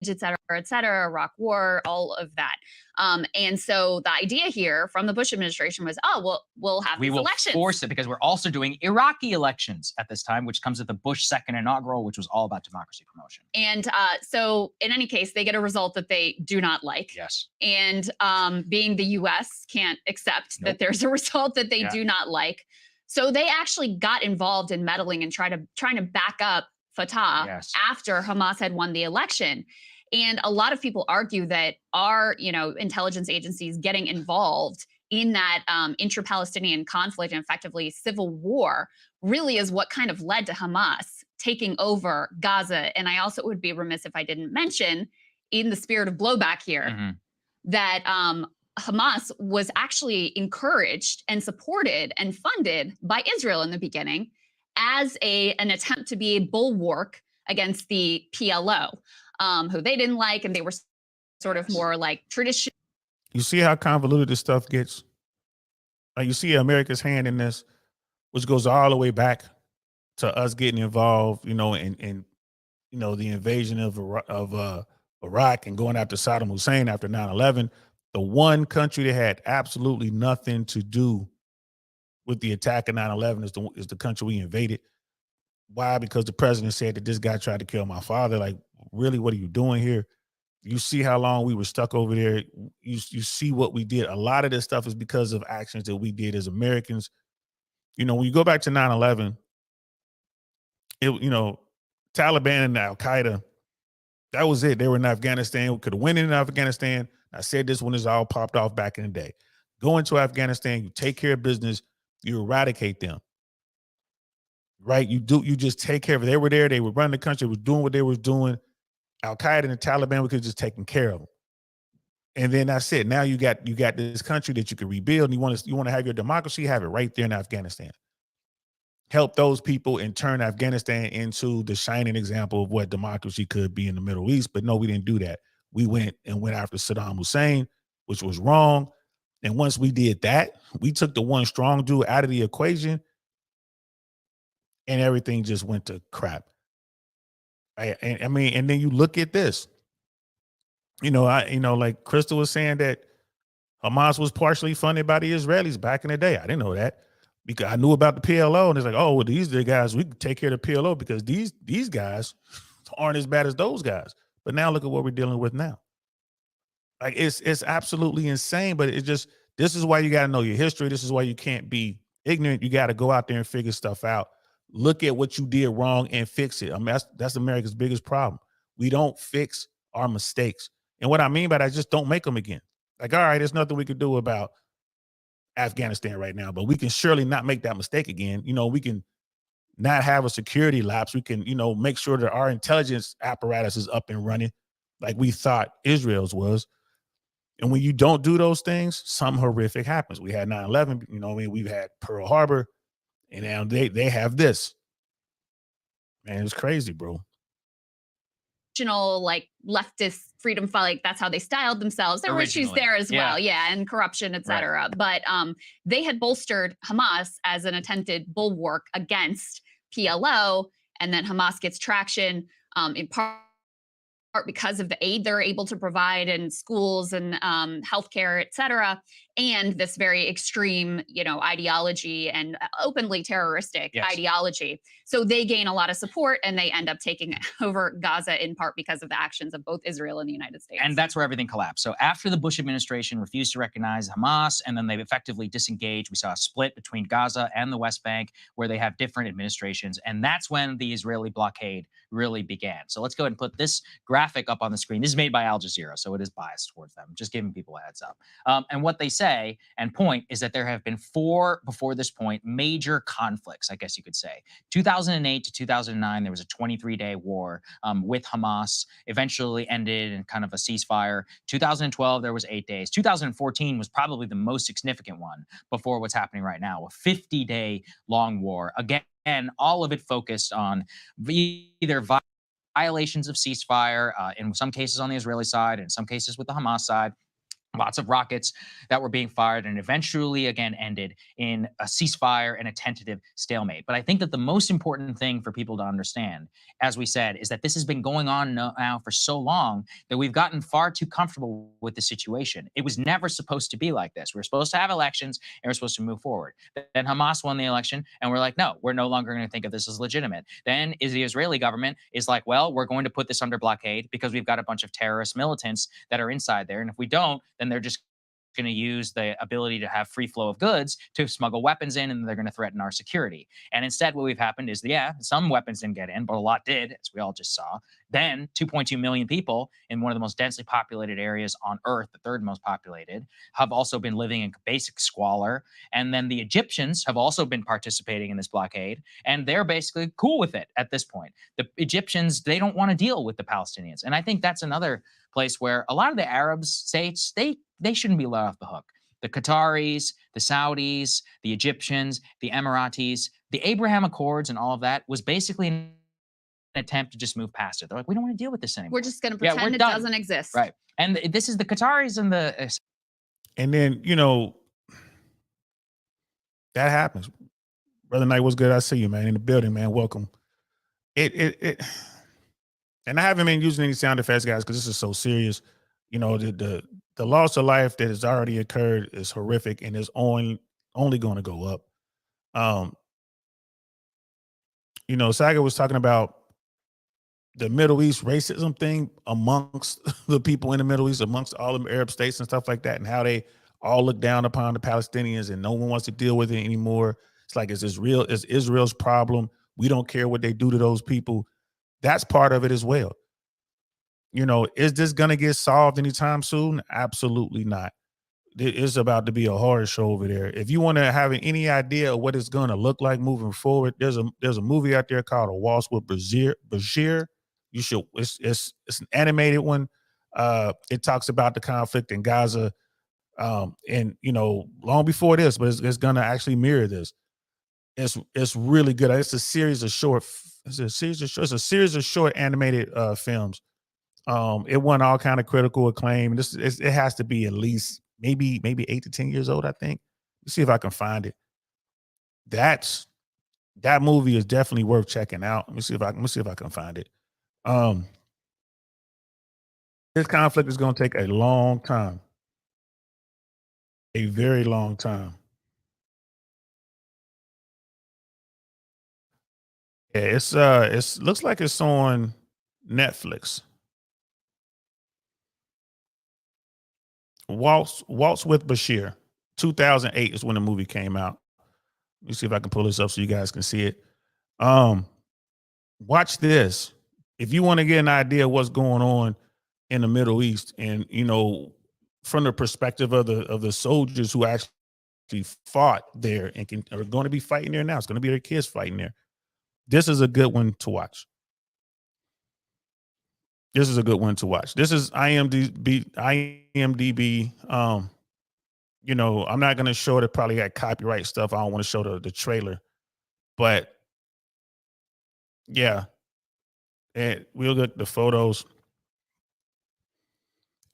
et cetera, Iraq War, all of that. And so the idea here from the Bush administration was, we'll have these elections. We will force it because we're also doing Iraqi elections at this time, which comes at the Bush second inaugural, which was all about democracy promotion. And so in any case, they get a result that they do not like. Yes. And being the U.S. can't accept that there's a result that they do not like. So they actually got involved in meddling and trying to back up Fatah after Hamas had won the election. And a lot of people argue that our, intelligence agencies getting involved in that intra-Palestinian conflict and effectively civil war really is what kind of led to Hamas taking over Gaza. And I also would be remiss if I didn't mention, in the spirit of blowback here, that Hamas was actually encouraged and supported and funded by Israel in the beginning as an attempt to be a bulwark against the PLO, who they didn't like, and they were sort of more like traditional. You see how convoluted this stuff gets? Like, you see America's hand in this, which goes all the way back to us getting involved, in the invasion of Iraq and going after Saddam Hussein after 9/11. The one country that had absolutely nothing to do with the attack of 9/11 is the country we invaded. Why? Because the president said that this guy tried to kill my father. Like, really, what are you doing here? You see how long we were stuck over there. You see what we did. A lot of this stuff is because of actions that we did as Americans. When you go back to 9/11, Taliban and Al Qaeda, that was it. They were in Afghanistan. We could have went in Afghanistan. I said this when this all popped off back in the day. Go into Afghanistan, you take care of business, you eradicate them. Right? You just take care of it. They were there, they were running the country, was doing what they were doing. Al Qaeda and the Taliban, we could have just taken care of them. And then that's it. Now you got this country that you can rebuild, and you want to have your democracy, have it right there in Afghanistan. Help those people and turn Afghanistan into the shining example of what democracy could be in the Middle East. But no, we didn't do that. We went after Saddam Hussein, which was wrong. And once we did that, we took the one strong dude out of the equation, and everything just went to crap. And then you look at this. Like Crystal was saying that Hamas was partially funded by the Israelis back in the day. I didn't know that, because I knew about the PLO, and it's like, oh, well, these are the guys, we can take care of the PLO because these guys aren't as bad as those guys. But now look at what we're dealing with now. Like, it's absolutely insane, but this is why you got to know your history. This is why you can't be ignorant. You got to go out there and figure stuff out. Look at what you did wrong and fix it. I mean, that's America's biggest problem. We don't fix our mistakes. And what I mean by that, just don't make them again. Like, all right, there's nothing we can do about Afghanistan right now, but we can surely not make that mistake again. We can not have a security lapse. We can, make sure that our intelligence apparatus is up and running like we thought Israel's was. And when you don't do those things, something horrific happens. We had 9/11, we've had Pearl Harbor, and now they have this. Man, it's crazy, bro. Like leftist freedom fight, like that's how they styled themselves. There were issues there as well, and corruption, etc. Right. But they had bolstered Hamas as an attempted bulwark against PLO, and then Hamas gets traction in part because of the aid they're able to provide in schools and healthcare, etc. And this very extreme, ideology and openly terroristic ideology. So they gain a lot of support, and they end up taking over Gaza in part because of the actions of both Israel and the United States. And that's where everything collapsed. So after the Bush administration refused to recognize Hamas, and then they effectively disengaged, we saw a split between Gaza and the West Bank, where they have different administrations. And that's when the Israeli blockade really began. So let's go ahead and put this graphic up on the screen. This is made by Al Jazeera, so it is biased towards them. Just giving people a heads up. And what they say and point is that there have been 4, before this point, major conflicts, I guess you could say. 2008 to 2009, there was a 23-day war with Hamas, eventually ended in kind of a ceasefire. 2012, there was 8 days. 2014 was probably the most significant one before what's happening right now, a 50-day long war. Again, all of it focused on either violations of ceasefire, in some cases on the Israeli side, in some cases with the Hamas side. Lots of rockets that were being fired, and eventually again ended in a ceasefire and a tentative stalemate. But I think that the most important thing for people to understand, as we said, is that this has been going on now for so long that we've gotten far too comfortable with the situation. It was never supposed to be like this. We were supposed to have elections and we're supposed to move forward. Then Hamas won the election, and we're like, no, we're no longer going to think of this as legitimate. Then is the Israeli government is like, well, we're going to put this under blockade because we've got a bunch of terrorist militants that are inside there. And if we don't, then they're just going to use the ability to have free flow of goods to smuggle weapons in, and they're going to threaten our security. And instead, what we've happened is, some weapons didn't get in, but a lot did, as we all just saw. Then 2.2 million people in one of the most densely populated areas on Earth, the third most populated, have also been living in basic squalor. And then the Egyptians have also been participating in this blockade, and they're basically cool with it at this point. The Egyptians, they don't want to deal with the Palestinians. And I think that's another place where a lot of the Arab states, they shouldn't be let off the hook. The Qataris, the Saudis, the Egyptians, the Emiratis, the Abraham Accords and all of that was basically an attempt to just move past it. They're like, we don't want to deal with this anymore. We're just going to Yeah, pretend we're it done. doesn't exist. Right. And this is the Qataris and the And then, that happens. Brother Knight, what's good? I see you, man, in the building, man. Welcome. And I haven't been using any sound effects, guys, because this is so serious. The loss of life that has already occurred is horrific and is only going to go up. Saga was talking about the Middle East racism thing amongst the people in the Middle East, amongst all the Arab states and stuff like that, and how they all look down upon the Palestinians and no one wants to deal with it anymore. It's like, it's Israel's problem. We don't care what they do to those people. That's part of it as well. Is this going to get solved anytime soon? Absolutely not. It's about to be a horror show over there. If you want to have any idea of what it's going to look like moving forward, there's a movie out there called A Waltz with Bashir. You should. It's an animated one. It talks about the conflict in Gaza, and long before this, but it's going to actually mirror this. It's really good. It's a series of short. It's a series of short animated films. It won all kind of critical acclaim. It has to be at least maybe 8 to 10 years old, I think. Let's see if I can find it. That movie is definitely worth checking out. Let me see if I can find it. This conflict is going to take a long time. A very long time. Yeah, it's looks like it's on Netflix. Waltz with Bashir. 2008 is when the movie came out. Let me see if I can pull this up so you guys can see it. Watch this. If you want to get an idea of what's going on in the Middle East, and from the perspective of the soldiers who actually fought there and are going to be fighting there now. It's going to be their kids fighting there. This is a good one to watch. This is IMDb. I'm not going to show it. Probably got copyright stuff. I don't want to show the trailer, but yeah, and we'll get the photos.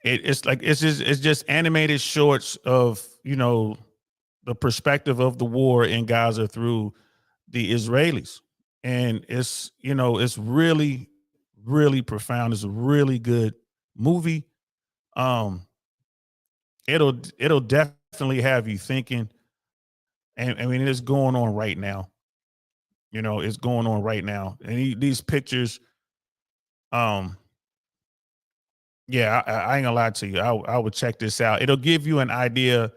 It's just animated shorts of the perspective of the war in Gaza through the Israelis, and it's really, really profound. It's a really good movie. It'll definitely have you thinking, and I mean, it's going on right now. It's going on right now, and these pictures. Yeah, I ain't gonna lie to you. I would check this out. It'll give you an idea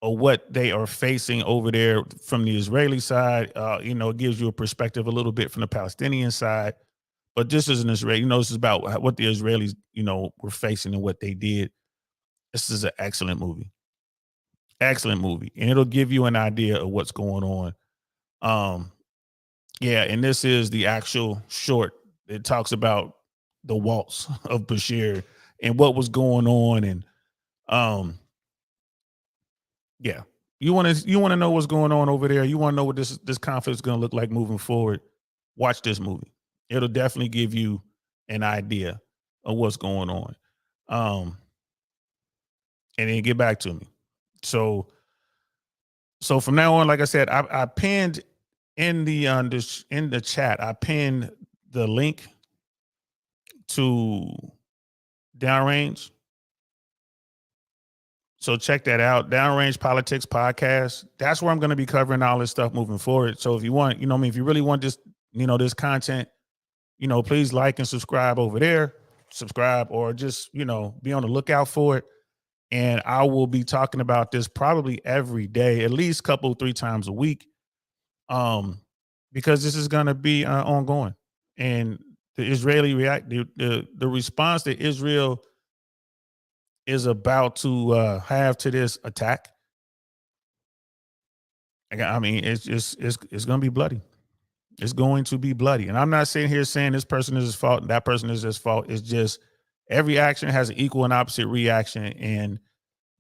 of what they are facing over there from the Israeli side. It gives you a perspective a little bit from the Palestinian side. But this is an Israeli, this is about what the Israelis, were facing and what they did. This is an excellent movie. Excellent movie. And it'll give you an idea of what's going on. Yeah, and this is the actual short. It talks about the waltz of Bashir and what was going on. And yeah, you want to know what's going on over there. You want to know what this conflict is going to look like moving forward. Watch this movie. It'll definitely give you an idea of what's going on. And then get back to me. So from now on, like I said, I pinned in the chat, I pinned the link to Downrange. So check that out. Downrange Politics Podcast. That's where I'm going to be covering all this stuff moving forward. So if you want, if you really want this, this content, please like and subscribe over there. Subscribe or just, be on the lookout for it. And I will be talking about this probably every day, at least couple, 3 times a week, because this is going to be ongoing. And the Israeli the response that Israel is about to have to this attack, I mean, it's going to be bloody. It's going to be bloody. And I'm not sitting here saying this person is his fault and that person is his fault. It's just every action has an equal and opposite reaction, and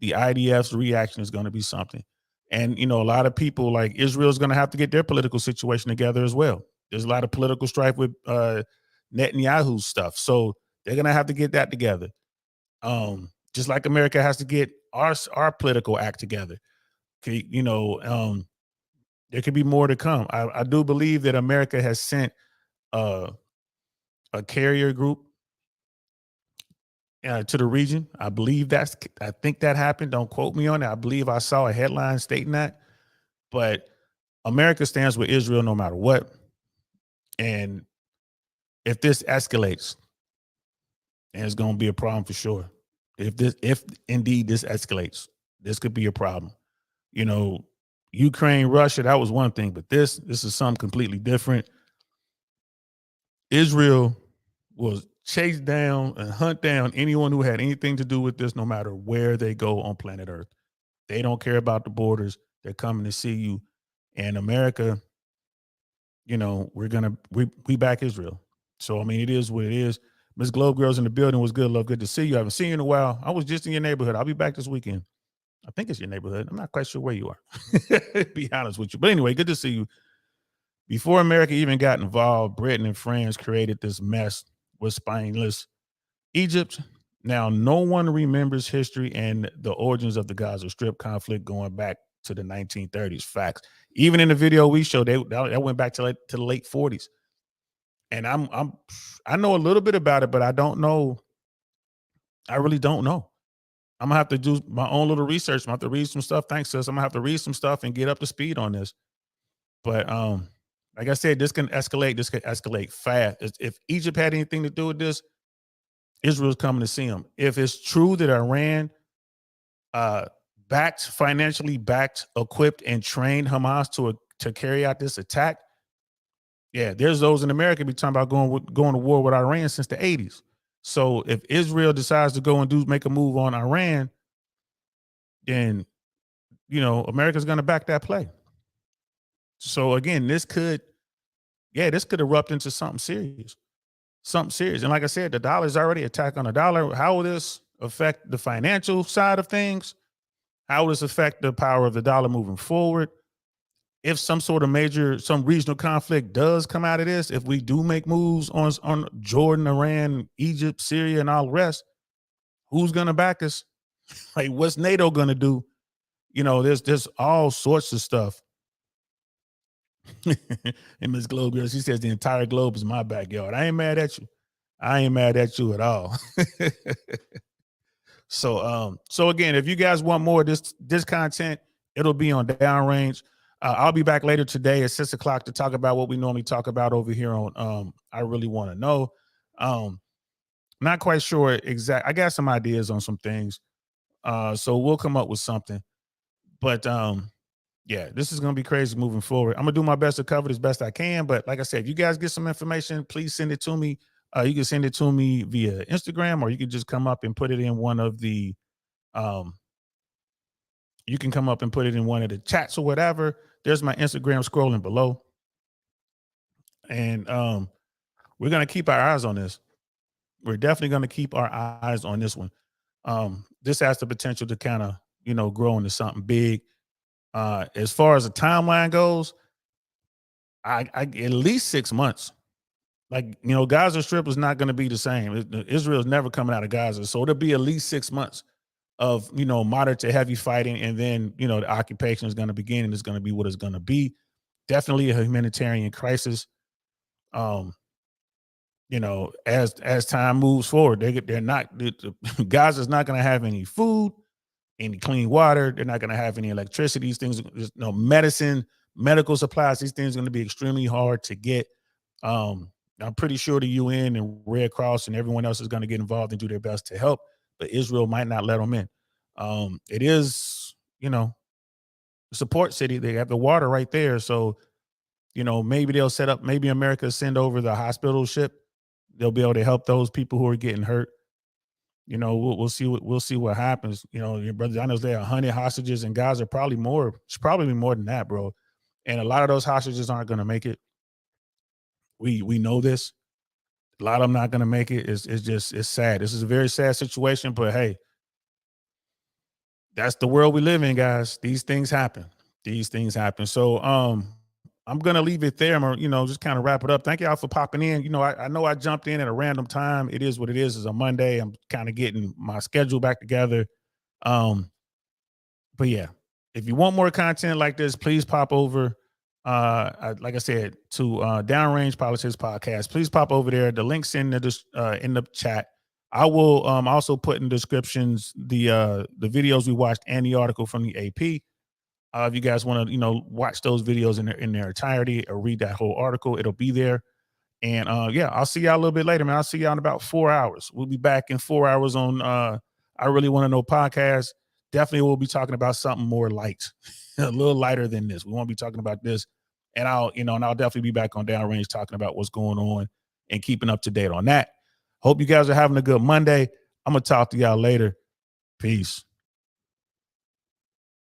the IDF's reaction is going to be something. And, you know, a lot of people like Israel is going to have to get their political situation together as well. There's a lot of political strife with Netanyahu's stuff. So they're going to have to get that together. Just like America has to get our political act together. Okay, you know, there could be more to come. I do believe that America has sent a carrier group to the region. I think that happened. Don't quote me on it. I believe I saw a headline stating that. But America stands with Israel no matter what. And if this escalates, and it's going to be a problem for sure. If indeed this escalates, this could be a problem. You know, Ukraine, Russia, that was one thing, but this is something completely different. Israel will chase down and hunt down anyone who had anything to do with this, no matter where they go on planet Earth. They don't care about the borders. They're coming to see you. And America, you know, we back Israel. So, I mean, it is what it is. Miss Globe Girls in the building. Was good, love. Good to see you. I haven't seen you in a while. I was just in your neighborhood. I'll be back this weekend. I think it's your neighborhood. I'm not quite sure where you are. Be honest with you. But anyway, good to see you. Before America even got involved, Britain and France created this mess with spineless Egypt. Now, no one remembers history and the origins of the Gaza Strip conflict going back to the 1930s. Facts. Even in the video we showed, that went back to the late 40s. And I know a little bit about it, but I don't know. I really don't know. I'm gonna have to do my own little research. I'm gonna have to read some stuff. Thanks, sis. I'm gonna have to read some stuff and get up to speed on this. But like I said, this can escalate. This can escalate fast. If Egypt had anything to do with this, Israel's coming to see them. If it's true that Iran financially backed, equipped, and trained Hamas to carry out this attack, yeah, there's those in America be talking about going to war with Iran since the 80s. So if Israel decides to go and make a move on Iran, then, you know, America's going to back that play. So again, this could erupt into something serious. And like I said, the dollar's already attacked on the dollar. How will this affect the financial side of things? How will this affect the power of the dollar moving forward? If some sort of some regional conflict does come out of this, if we do make moves on Jordan, Iran, Egypt, Syria, and all the rest, who's going to back us? Like, what's NATO going to do? You know, there's all sorts of stuff. And Miss Globe Girl, she says the entire globe is my backyard. I ain't mad at you. I ain't mad at you at all. So again, if you guys want more of this content, it'll be on Downrange. I'll be back later today at 6 o'clock to talk about what we normally talk about over here on I Really Want to Know. Not quite sure exact. I got some ideas on some things. So we'll come up with something. But yeah, this is going to be crazy moving forward. I'm going to do my best to cover it as best I can. But like I said, if you guys get some information, please send it to me. You can send it to me via Instagram, or you can just come up and put it in one of the you can come up and put it in one of the chats or whatever. There's my Instagram scrolling below. And we're going to keep our eyes on this. We're definitely going to keep our eyes on this one. This has the potential to kind of, you know, grow into something big. As far as the timeline goes, I at least 6 months. Like, you know, Gaza Strip is not going to be the same. Israel's never coming out of Gaza. So it'll be at least 6 months of, you know, moderate to heavy fighting. And then, you know, the occupation is going to begin, and it's going to be what it's going to be. Definitely a humanitarian crisis. You know, as time moves forward, Gaza's not going to have any food, any clean water. They're not going to have any electricity. These things, no medicine, medical supplies. These things are going to be extremely hard to get. I'm pretty sure the UN and Red Cross and everyone else is going to get involved and do their best to help, but Israel might not let them in. It is, a support city. They have the water right there. So, maybe they'll set up, maybe America send over the hospital ship. They'll be able to help those people who are getting hurt. We'll see what happens. Your brother, I know there are 100 hostages in Gaza, probably more. It's probably more than that, bro. And a lot of those hostages aren't going to make it. We know this. A lot of them not going to make it. It's sad. This is a very sad situation, but hey, that's the world we live in, guys. These things happen. So, I'm going to leave it there. I'm gonna, just kind of wrap it up. Thank y'all for popping in. I know I jumped in at a random time. It is what it is. It's a Monday. I'm kind of getting my schedule back together. But yeah, if you want more content like this, please pop over. Like I said, to Downrange Politics Podcast. Please pop over there. The link's in the chat. I will also put in descriptions the videos we watched and the article from the AP. If you guys want to, watch those videos in their entirety or read that whole article, it'll be there. And yeah, I'll see y'all a little bit later, man. I'll see y'all in about 4 hours. We'll be back in 4 hours on I Really Want to Know podcast. Definitely we'll be talking about something more light, a little lighter than this. We won't be talking about this. And I'll definitely be back on Downrange talking about what's going on and keeping up to date on that. Hope you guys are having a good Monday. I'm going to talk to y'all later. Peace.